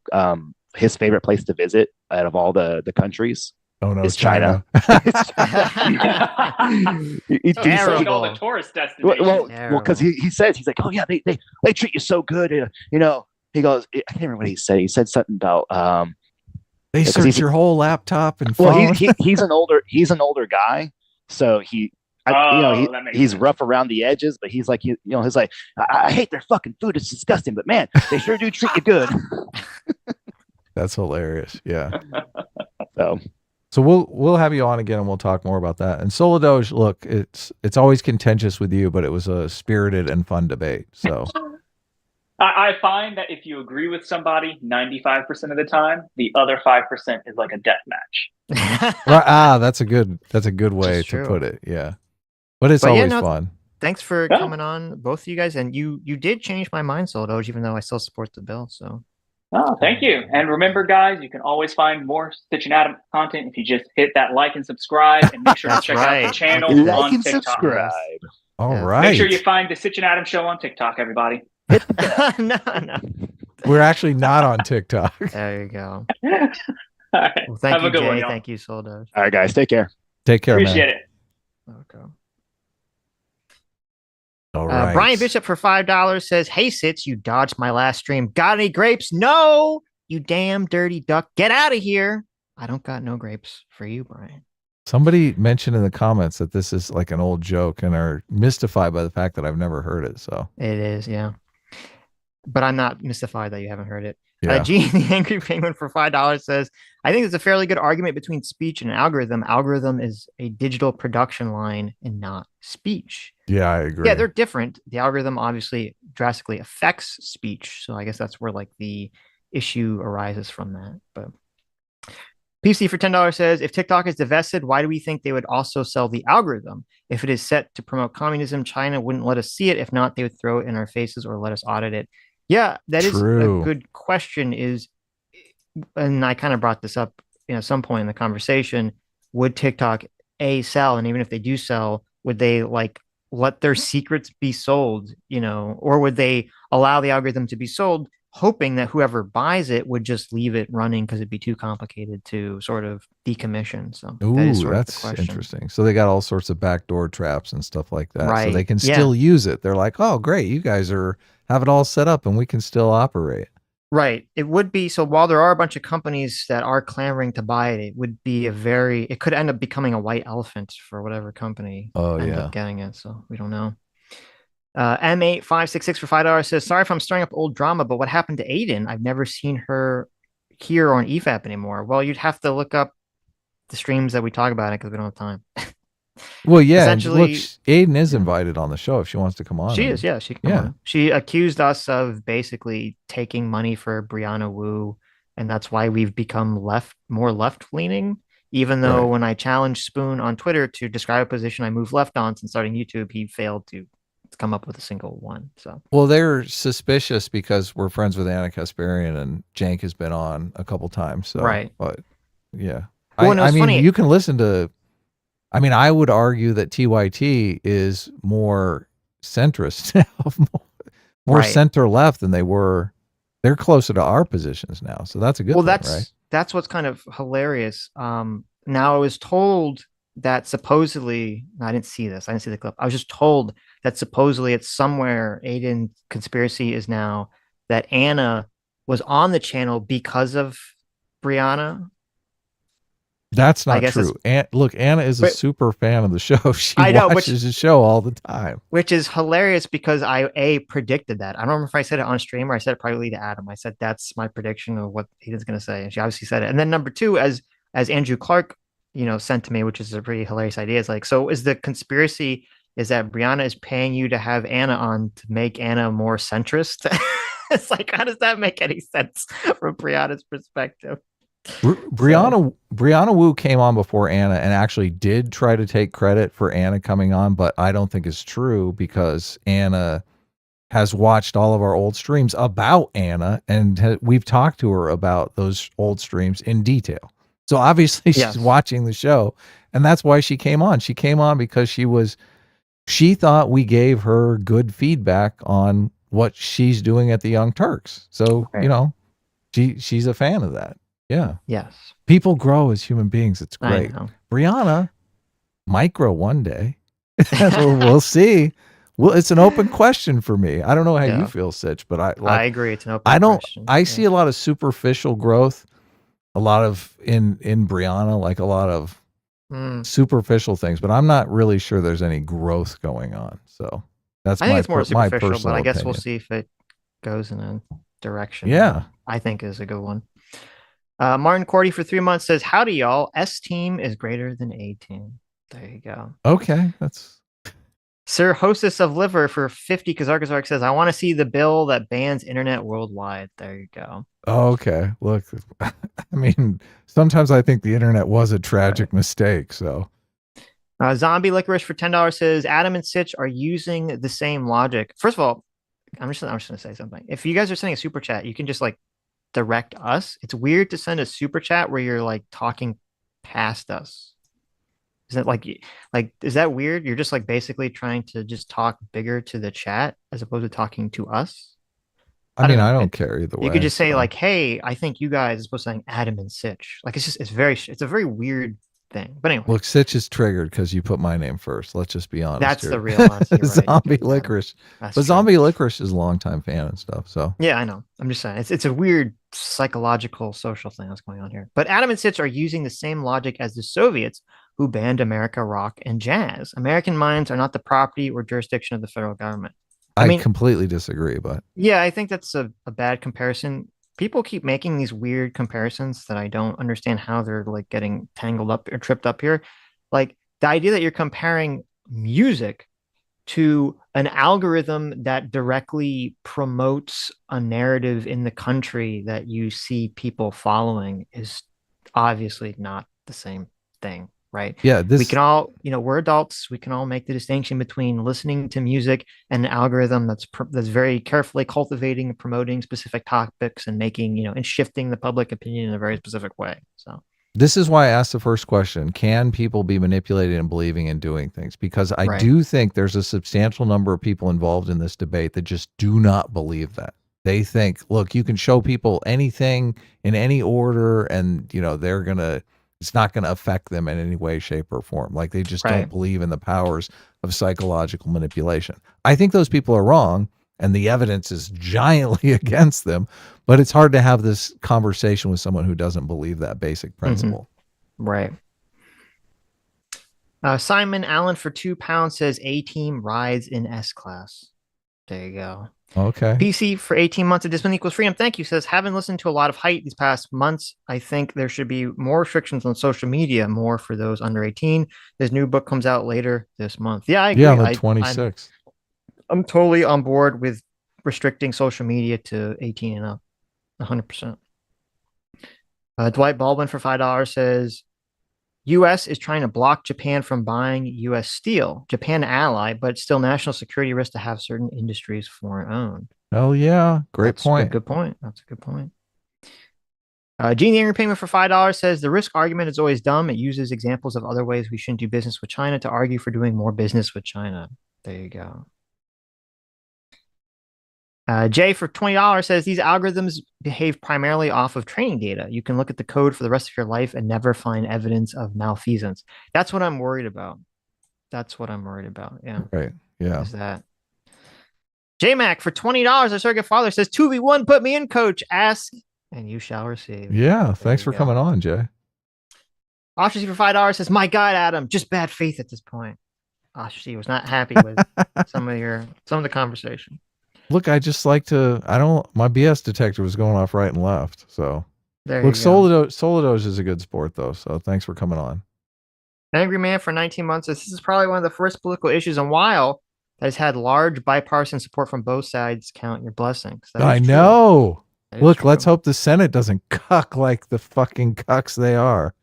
his favorite place to visit out of all the countries is China. He's all the tourist destinations. Well, because he says, he's like, oh yeah, they treat you so good. He goes, I can't remember what he said. He said something about they search your whole laptop and phone. Well, he's an older guy, so he He's rough around the edges, but he's like, he's like, I hate their fucking food. It's disgusting, but man, they sure do treat you good. That's hilarious. Yeah. So we'll have you on again and we'll talk more about that. And Soladoge, look, it's always contentious with you, but it was a spirited and fun debate. So I find that if you agree with somebody 95% of the time, the other 5% is like a death match. That's a good way to put it. Yeah. But it's always fun. Thanks for coming on, both of you guys. And you did change my mind, Soladoge, even though I still support the bill. So thank you. And remember, guys, you can always find more Sitch and Adam content if you just hit that like and subscribe, and make sure to check out the channel on TikTok. Subscribe. All right. Make sure you find the Sitch and Adam show on TikTok, everybody. No. We're actually not on TikTok. There you go. All right. Well, thank you, Jay. One, thank you, Soladoge. All right, guys. Take care. Take care, Appreciate man. it. Okay. All right. Brian Bishop for $5 says, "Hey, Sitch, you dodged my last stream. Got any grapes? No, you damn dirty duck. Get out of here. I don't got no grapes for you, Brian." Somebody mentioned in the comments that this is like an old joke and are mystified by the fact that I've never heard it. So it is, yeah. But I'm not mystified that you haven't heard it. Yeah. Gene, the Angry Penguin for $5 says, "I think there's a fairly good argument between speech and algorithm. Algorithm is a digital production line and not speech." Yeah, I agree. Yeah, they're different. The algorithm obviously drastically affects speech. So I guess that's where like the issue arises from that. But PC for $10 says, "If TikTok is divested, why do we think they would also sell the algorithm? If it is set to promote communism, China wouldn't let us see it. If not, they would throw it in our faces or let us audit it." Yeah, that is a good question. And I kind of brought this up at some point in the conversation. Would TikTok sell? And even if they do sell, would they like let their secrets be sold, or would they allow the algorithm to be sold, hoping that whoever buys it would just leave it running because it'd be too complicated to sort of decommission? So that's interesting. So they got all sorts of backdoor traps and stuff like that. Right. So they can still use it. They're like, oh, great, you guys have it all set up and we can still operate. Right. It would be. So while there are a bunch of companies that are clamoring to buy it, it would be it could end up becoming a white elephant for whatever company ends up getting it. So we don't know. M8566 for $5 says, "Sorry if I'm stirring up old drama, but what happened to Aiden? I've never seen her here on EFAP anymore." Well, you'd have to look up the streams that we talk about it because we don't have time. Well, yeah. Look, Aiden is invited on the show if she wants to come on. She is, yeah. She can come on. She accused us of basically taking money for Brianna Wu, and that's why we've become more left-leaning. Even though when I challenged Spoon on Twitter to describe a position I moved left on since starting YouTube, he failed to come up with a single one. So, well, they're suspicious because we're friends with Anna Kasparian and Jank has been on a couple times. So, but yeah, well, I mean, funny. You can listen to. I mean, I would argue that TYT is more centrist now, more center left than they were. They're closer to our positions now, so that's a good thing, right? That's what's kind of hilarious. Now I was told that supposedly, I didn't see this. I didn't see the clip. I was just told that supposedly it's somewhere. Aiden conspiracy is now that Anna was on the channel because of Brianna. That's not true. Look, Anna is a super fan of the show. She watches the show all the time. Which is hilarious because I predicted that. I don't remember if I said it on stream or I said it privately to Adam. I said, that's my prediction of what Aiden's going to say. And she obviously said it. And then number two, as Andrew Clark, sent to me, which is a pretty hilarious idea. It's like, so is the conspiracy is that Brianna is paying you to have Anna on to make Anna more centrist? It's like, how does that make any sense from Brianna's perspective? Brianna Wu came on before Anna and actually did try to take credit for Anna coming on, but I don't think it's true because Anna has watched all of our old streams about Anna and we've talked to her about those old streams in detail. So obviously she's watching the show and that's why she came on. She came on because she thought we gave her good feedback on what she's doing at the Young Turks. So, she's a fan of that. Yeah. Yes. People grow as human beings. It's great. Brianna might grow one day. We'll see. Well, it's an open question for me. I don't know how you feel, Sitch, but I agree. It's an open question. I see a lot of superficial growth, a lot of in Brianna, like a lot of superficial things, but I'm not really sure there's any growth going on. So that's I think it's more my superficial, personal but I guess opinion. we'll see if it goes in a direction. Yeah. I think is a good one. Martin Cordy for 3 months says, howdy, y'all. S team is greater than A team. There you go. Okay. That's Sir Hostess of Liver for 50. Kazark says, I want to see the bill that bans internet worldwide. There you go. okay. Look, I mean, sometimes I think the internet was a tragic mistake. So Zombie Licorice for $10 says, Adam and Sitch are using the same logic. First of all, I'm just going to say something. If you guys are sending a super chat, you can just like direct us. It's weird to send a super chat where you're like talking past us. Is that like is that weird? You're just like basically trying to just talk bigger to the chat as opposed to talking to us. I mean, I don't care either way. You could just say like, "Hey, I think you guys," as opposed to saying Adam and Sitch. Like it's a very weird thing. But anyway, look, Sitch is triggered because you put my name first. Let's just be honest. That's here. the real answer. Zombie Licorice, but true. Zombie Licorice is a longtime fan and stuff. So yeah, I know. I'm just saying it's a weird psychological social thing that's going on here. But Adam and Sitch are using the same logic as the Soviets who banned America rock and jazz. American minds are not the property or jurisdiction of the federal government. I mean, completely disagree, but yeah, I think that's a bad comparison. People keep making these weird comparisons that I don't understand how they're like getting tangled up or tripped up here. Like the idea that you're comparing music to an algorithm that directly promotes a narrative in the country that you see people following is obviously not the same thing, right? Yeah, we can all, we're adults. We can all make the distinction between listening to music and an algorithm that's very carefully cultivating and promoting specific topics and making, and shifting the public opinion in a very specific way. So this is why I asked the first question. Can people be manipulated and believing and doing things? Because I do think there's a substantial number of people involved in this debate that just do not believe that. They think, look, you can show people anything in any order and, it's not going to affect them in any way, shape, or form. Like they just don't believe in the powers of psychological manipulation. I think those people are wrong and the evidence is giantly against them, but it's hard to have this conversation with someone who doesn't believe that basic principle. Right. Simon Allen for £2 says A-Team rides in S-Class. There you go. Okay. PC for 18 months of discipline equals freedom. Thank you. Says, haven't listened to a lot of hype these past months. I think there should be more restrictions on social media, more for those under 18. This new book comes out later this month. Yeah, I agree. Yeah, on the 26th. I'm totally on board with restricting social media to 18 and up. 100%. Dwight Baldwin for $5 says, U.S. is trying to block Japan from buying U.S. steel. Japan ally, but still national security risk to have certain industries foreign owned. Oh yeah, great point. Good point. That's a good point. Gene the Angry Penguin for $5 says the risk argument is always dumb. It uses examples of other ways we shouldn't do business with China to argue for doing more business with China. There you go. Jay for $20 says these algorithms behave primarily off of training data. You can look at the code for the rest of your life and never find evidence of malfeasance. That's what I'm worried about. Yeah. Right. Yeah. Is that JMac for $20? Our surrogate father says 2v1, put me in, coach. Ask and you shall receive. Yeah. Thanks for coming on, Jay. Oshie for $5 says, my God, Adam, just bad faith at this point. Oshie was not happy with some of the conversation. Look, I just like to, my BS detector was going off right and left. So there look, Solidoge is a good sport though. So thanks for coming on. Angry Man for 19 months says this is probably one of the first political issues in a while that has had large bipartisan support from both sides. Count your blessings. I know. Look, let's hope the Senate doesn't cuck like the fucking cucks they are.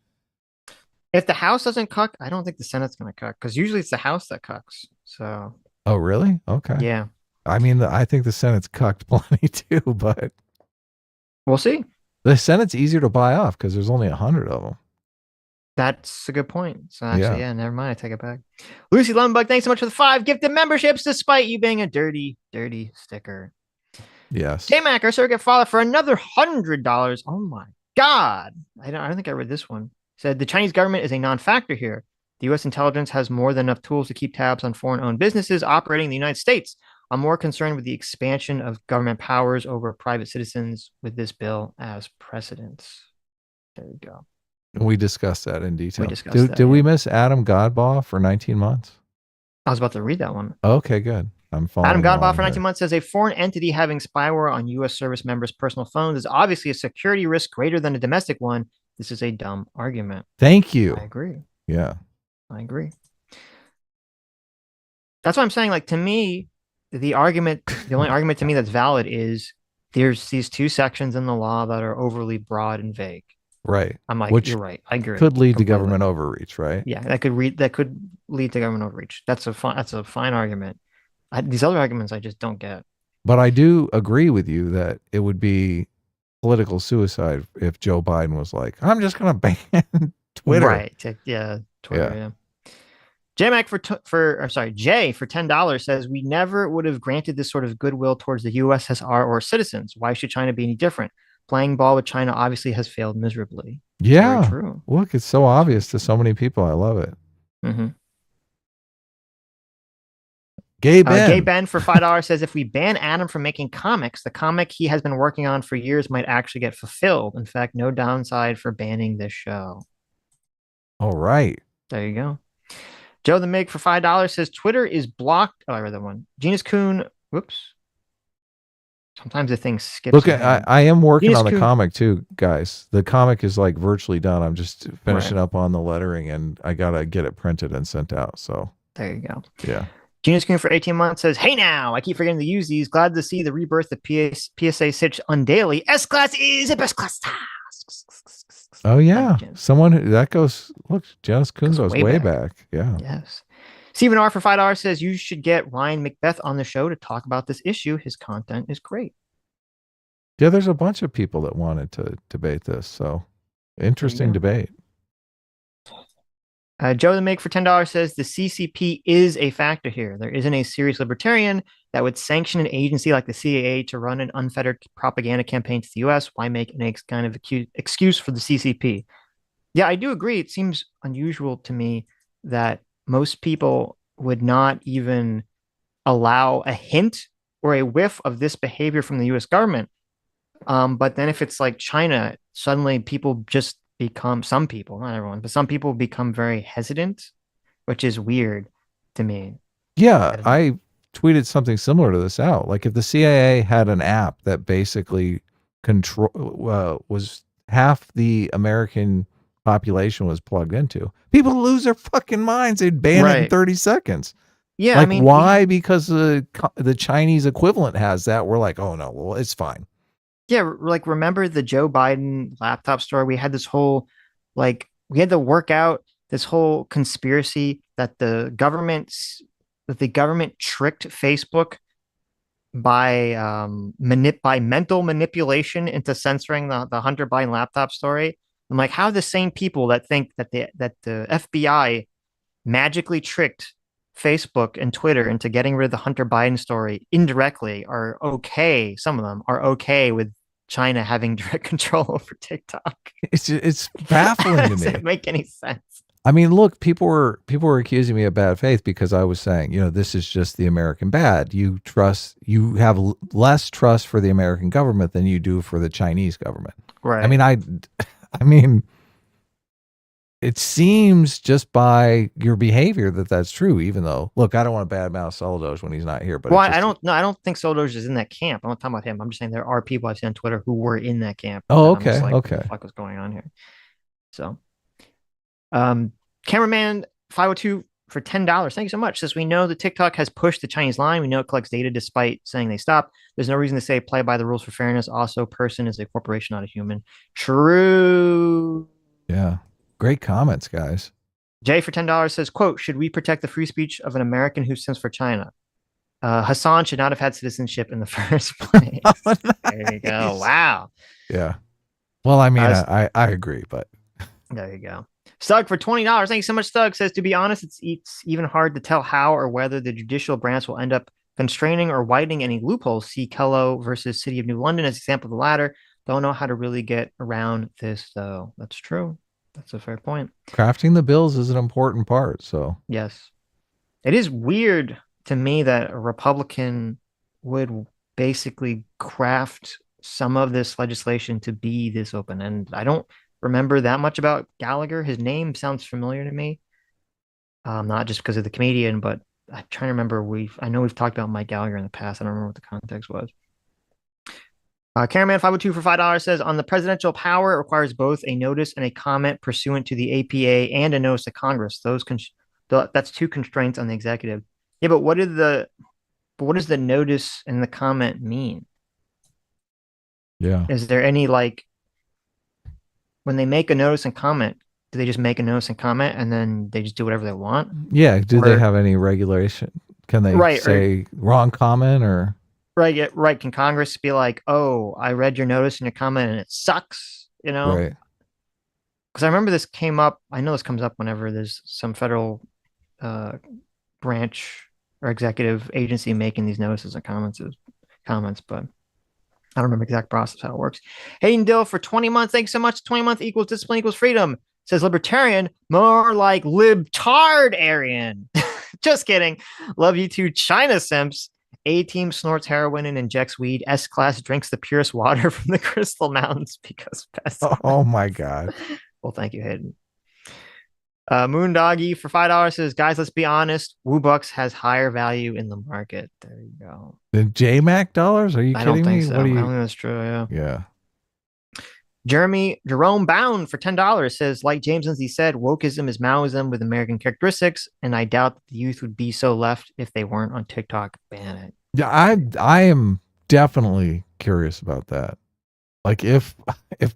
If the House doesn't cuck, I don't think the Senate's going to cuck because usually it's the House that cucks. So. Oh, really? Okay. Yeah. I mean, I think the Senate's cucked plenty too, but we'll see. The Senate's easier to buy off because there's only 100 of them. That's a good point. So actually, yeah, never mind. I take it back. Lucy Lumbug, thanks so much for the 5 gifted memberships, despite you being a dirty, dirty sticker. Yes. J-Mac, our surrogate father, for another $100. Oh my God. I don't think I read this one. Said the Chinese government is a non-factor here. The U.S. intelligence has more than enough tools to keep tabs on foreign-owned businesses operating in the United States. I'm more concerned with the expansion of government powers over private citizens with this bill as precedents. There you go. We discussed that in detail. Did we miss Adam Godbaugh for 19 months? I was about to read that one. Okay, good. I'm following. Adam Godbaugh for 19 months says a foreign entity having spyware on U.S. service members' personal phones is obviously a security risk greater than a domestic one. This is a dumb argument. Thank you. I agree. Yeah. I agree. That's what I'm saying. Like, to me, the only argument to me that's valid is there's these two sections in the law that are overly broad and vague. Right. I'm like, you're right. I agree. Could lead to government overreach, right? Yeah, that could lead to government overreach. That's a fine argument. These other arguments I just don't get. But I do agree with you that it would be political suicide if Joe Biden was like, I'm just going to ban Twitter. Right. Yeah. Twitter. Yeah. Jay for $10 says we never would have granted this sort of goodwill towards the USSR or citizens. Why should China be any different? Playing ball with China obviously has failed miserably. Yeah. Very true. Look, it's so obvious to so many people. I love it. Mm-hmm. Gay Ben for $5 says if we ban Adam from making comics, the comic he has been working on for years might actually get fulfilled. In fact, no downside for banning this show. All right. There you go. Joe the Mig for $5 says Twitter is blocked. Oh, I read that one. Genus Kuhn. Whoops. Sometimes the thing skips. Look, I am working on the comic too, guys. The comic is like virtually done. I'm just finishing up on the lettering, and I gotta get it printed and sent out. So there you go. Yeah. Genus Kuhn for 18 months says, hey now, I keep forgetting to use these. Glad to see the rebirth of PSA Sitch Undaily. S-Class is a best class. Oh, yeah. Someone that goes, look, Genus Kuhn goes way back. Yeah. Yes. Stephen R for $5 says, you should get Ryan Macbeth on the show to talk about this issue. His content is great. Yeah, there's a bunch of people that wanted to debate this. So interesting debate. Joe the Make for $10 says the CCP is a factor here. There isn't a serious libertarian that would sanction an agency like the CAA to run an unfettered propaganda campaign to the U.S. Why make an kind of excuse for the CCP? Yeah, I do agree. It seems unusual to me that most people would not even allow a hint or a whiff of this behavior from the U.S. government. But then if it's like China, suddenly people just become, some people, not everyone, but some people become very hesitant, which is weird to me. Yeah, I tweeted something similar to this out. Like if the CIA had an app that basically was half the American population was plugged into, people lose their fucking minds. They'd ban it in 30 seconds. Yeah, like, I mean, why? Because the Chinese equivalent has that. We're like, oh no, well, it's fine. Yeah, like remember the Joe Biden laptop story? We had this whole, like, we had to work out this whole conspiracy that the government tricked Facebook by mental manipulation into censoring the Hunter Biden laptop story. I'm like, how the same people that think that the FBI magically tricked Facebook and Twitter into getting rid of the Hunter Biden story indirectly are okay. Some of them are okay with China having direct control over TikTok. It's baffling to me. Doesn't make any sense. I mean, look, people were accusing me of bad faith because I was saying, this is just the American bad. You have less trust for the American government than you do for the Chinese government. Right. I mean, it seems just by your behavior that's true, even though, look, I don't want to badmouth Soldoge when he's not here. But I don't think Soldoge is in that camp. I'm not talking about him. I'm just saying there are people I've seen on Twitter who were in that camp. Oh, okay. Like, okay. What the fuck was going on here? So, Cameraman 502 for $10. Thank you so much. Says we know that TikTok has pushed the Chinese line. We know it collects data despite saying they stopped. There's no reason to say play by the rules for fairness. Also, person is a corporation, not a human. True. Yeah. Great comments, guys. Jay for $10 says, quote, should we protect the free speech of an American who sends for China? Hassan should not have had citizenship in the first place. Nice. There you go. Wow. Yeah. Well, I mean, I agree, but there you go. Stug for $20. Thank you so much, Stug. Says, to be honest, it's even hard to tell how or whether the judicial branch will end up constraining or widening any loopholes. See Kello versus City of New London as an example of the latter. Don't know how to really get around this, though. That's true. That's a fair point. Crafting the bills is an important part. So yes, it is weird to me that a Republican would basically craft some of this legislation to be this open. And I don't remember that much about Gallagher. His name sounds familiar to me. Not just because of the comedian, but I'm trying to remember. I know we've talked about Mike Gallagher in the past. I don't remember what the context was. Careman 502 for $5 says, on the presidential power, it requires both a notice and a comment pursuant to the APA and a notice to Congress. That's two constraints on the executive. Yeah, but what does the notice and the comment mean? Yeah. Is there any, like, when they make a notice and comment, do they just make a notice and comment and then they just do whatever they want? Yeah. Do they have any regulation? Can they say wrong comment or? Right. Right. Can Congress be like, oh, I read your notice and your comment and it sucks, you know? Right. Because I remember this came up. I know this comes up whenever there's some federal branch or executive agency making these notices and comments, but I don't remember the exact process how it works. Hayden Dill for 20 months. Thanks so much. 20 months equals discipline equals freedom. Says libertarian, more like libtardarian. Just kidding. Love you too, China simps. A-team snorts heroin and injects weed. S-class drinks the purest water from the Crystal Mountains because best. Oh my God. Well, thank you, Hayden. Moondoggy for $5 says, guys, let's be honest. WooBucks has higher value in the market. There you go. The JMac dollars? Are you kidding me? I don't think so. What do you... I don't think that's true. Yeah. Yeah. Jerome Bound for $10 says, like James Lindsay said, wokeism is Maoism with American characteristics, and I doubt that the youth would be so left if they weren't on TikTok. Ban it. Yeah, I am definitely curious about that. Like if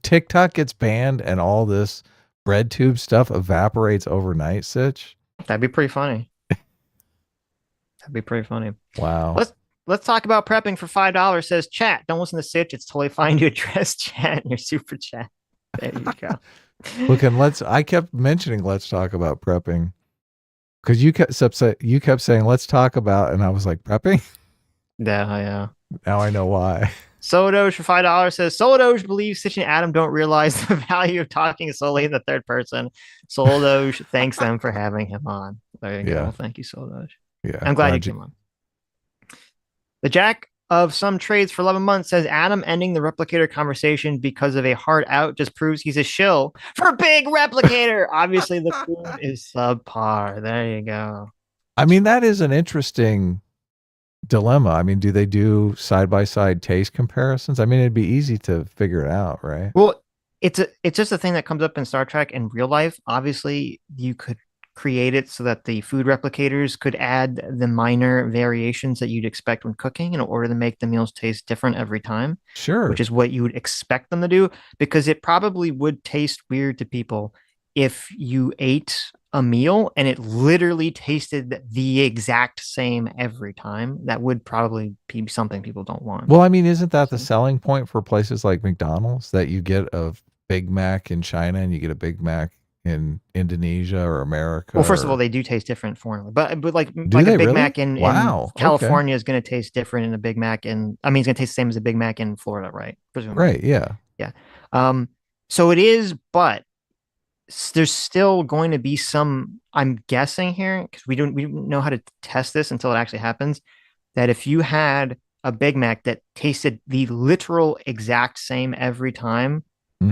TikTok gets banned and all this bread tube stuff evaporates overnight, Sitch. That'd be pretty funny. That'd be pretty funny. Wow. Let's talk about prepping for $5. Says chat. Don't listen to Sitch. It's totally fine to address chat in your super chat. There you go. Look, and I kept mentioning let's talk about prepping because you kept saying let's talk about, and I was like, prepping. Yeah. Now I know why. Solodoge for $5 says Solodoge believes Sitch and Adam don't realize the value of talking solely in the third person. Solodoge thanks them for having him on. There you go. Thank you, Solodoge. Yeah, I'm glad you came on. The Jack of some trades for 11 months says Adam ending the replicator conversation because of a hard out just proves he's a shill for big replicator. Obviously, the food is subpar. There you go. I mean, that is an interesting dilemma. I mean, do they do side-by-side taste comparisons? I mean, it'd be easy to figure it out, right? Well, it's just a thing that comes up in Star Trek and real life. Obviously, you could create it so that the food replicators could add the minor variations that you'd expect when cooking in order to make the meals taste different every time. Sure. Which is what you would expect them to do, because it probably would taste weird to people if you ate a meal and it literally tasted the exact same every time. That would probably be something people don't want. Well, I mean, isn't that the selling point for places like McDonald's, that you get a Big Mac in China and you get a Big Mac in Indonesia or America? Well, first of all, they do taste different foreign, but like a Big really? Mac in California is going to taste different in a Big Mac it's going to taste the same as a Big Mac in Florida, right? Presumably. Right. Yeah. Yeah. So it is, but there's still going to be some, I'm guessing here, because we don't know how to test this until it actually happens, that if you had a Big Mac that tasted the literal exact same every time,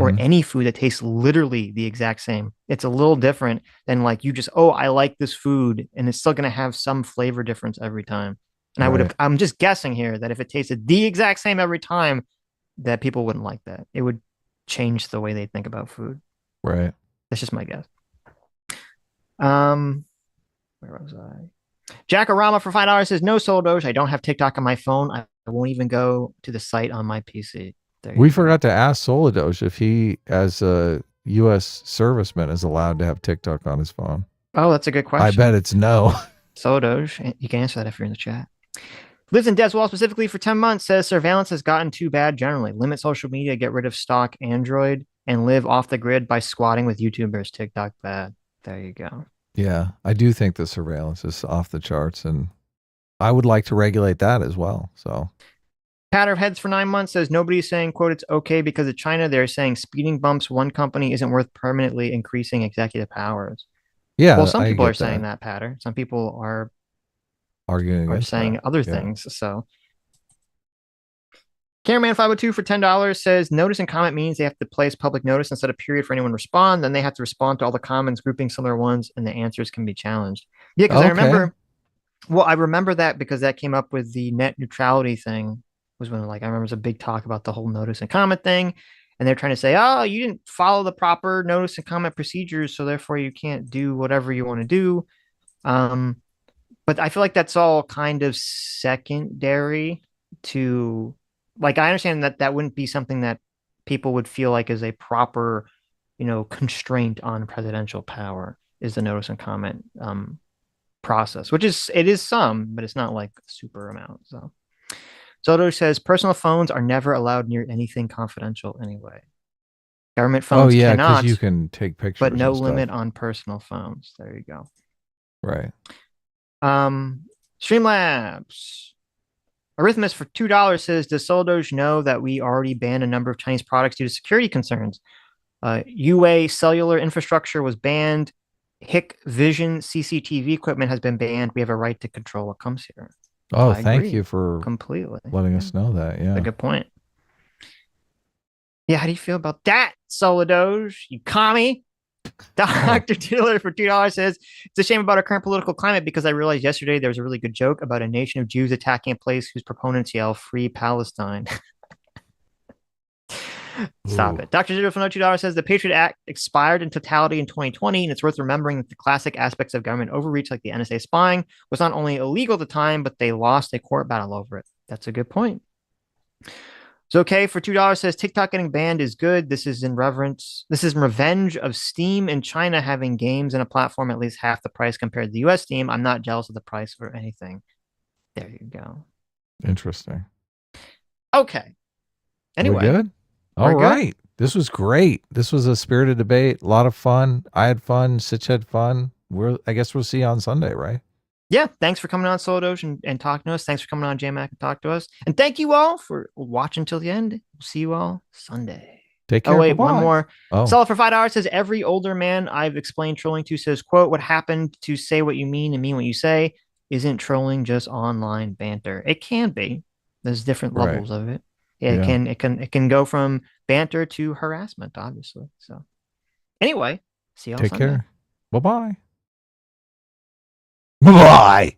or any food that tastes literally the exact same, it's a little different than like you just, I like this food, and it's still going to have some flavor difference every time. And I'm just guessing here that if it tasted the exact same every time, that people wouldn't like that. It would change the way they think about food. Right. That's just my guess. Where was I? Jackarama for $5 says, no Soul Doge. I don't have TikTok on my phone. I won't even go to the site on my PC. We forgot to ask Solidosh if he, as a U.S. serviceman, is allowed to have TikTok on his phone. Oh, that's a good question. I bet it's no. Solidosh, you can answer that if you're in the chat. Lives in Deswall specifically for 10 months, says surveillance has gotten too bad generally. Limit social media, get rid of stock Android, and live off the grid by squatting with YouTubers. TikTok bad. There you go. Yeah, I do think the surveillance is off the charts, and I would like to regulate that as well. So, Patter of Heads for 9 months says nobody's saying, quote, it's okay because of China. They're saying speeding bumps one company isn't worth permanently increasing executive powers. Yeah, well, some people are saying that, Patter. Some people are arguing, saying other things. So Cameraman 502 for $10 says notice and comment means they have to place public notice instead of period for anyone to respond. Then they have to respond to all the comments, grouping similar ones, and the answers can be challenged. Yeah, because I remember that because that came up with the net neutrality thing. Was when I remember it was a big talk about the whole notice and comment thing, and they're trying to say, oh, you didn't follow the proper notice and comment procedures, so therefore you can't do whatever you want to do. But I feel like that's all kind of secondary to, I understand that that wouldn't be something that people would feel like is a proper, constraint on presidential power is the notice and comment process, it is some, but it's not like a super amount. So Zoto says personal phones are never allowed near anything confidential anyway. Government phones cannot, because you can take pictures, but no limit on personal phones. There you go. Right. Streamlabs. Arithmus for $2 says, does Soldoge know that we already banned a number of Chinese products due to security concerns? UA cellular infrastructure was banned. HIC Vision CCTV equipment has been banned. We have a right to control what comes here. Oh, thank you for completely letting us know that. Yeah. That's a good point. Yeah, how do you feel about that, Solidoge? You commie? Dr. Tiller for $2 says, it's a shame about our current political climate because I realized yesterday there was a really good joke about a nation of Jews attacking a place whose proponents yell, free Palestine. Stop it. Dr. Zero for $2 says the Patriot Act expired in totality in 2020, and it's worth remembering that the classic aspects of government overreach, like the NSA spying, was not only illegal at the time, but they lost a court battle over it. That's a good point. So okay for $2 says TikTok getting banned is good. This is in revenge of Steam and China having games and a platform at least half the price compared to the US Steam. I'm not jealous of the price or anything. There you go. Interesting. Okay. Anyway. We're good? All right. This was great. This was a spirited debate. A lot of fun. I had fun. Sitch had fun. I guess we'll see you on Sunday, right? Yeah. Thanks for coming on Solidoge and talking to us. Thanks for coming on JMac and talk to us. And thank you all for watching till the end. We'll see you all Sunday. Take care. Oh, wait, Bye-bye. one more. Oh. Solid for $5 says every older man I've explained trolling to says, quote, what happened to say what you mean and mean what you say isn't trolling just online banter. It can be. There's different levels of it. Yeah, it can go from banter to harassment, obviously. So anyway, see you all Sunday. Take care. Bye-bye. Bye-bye.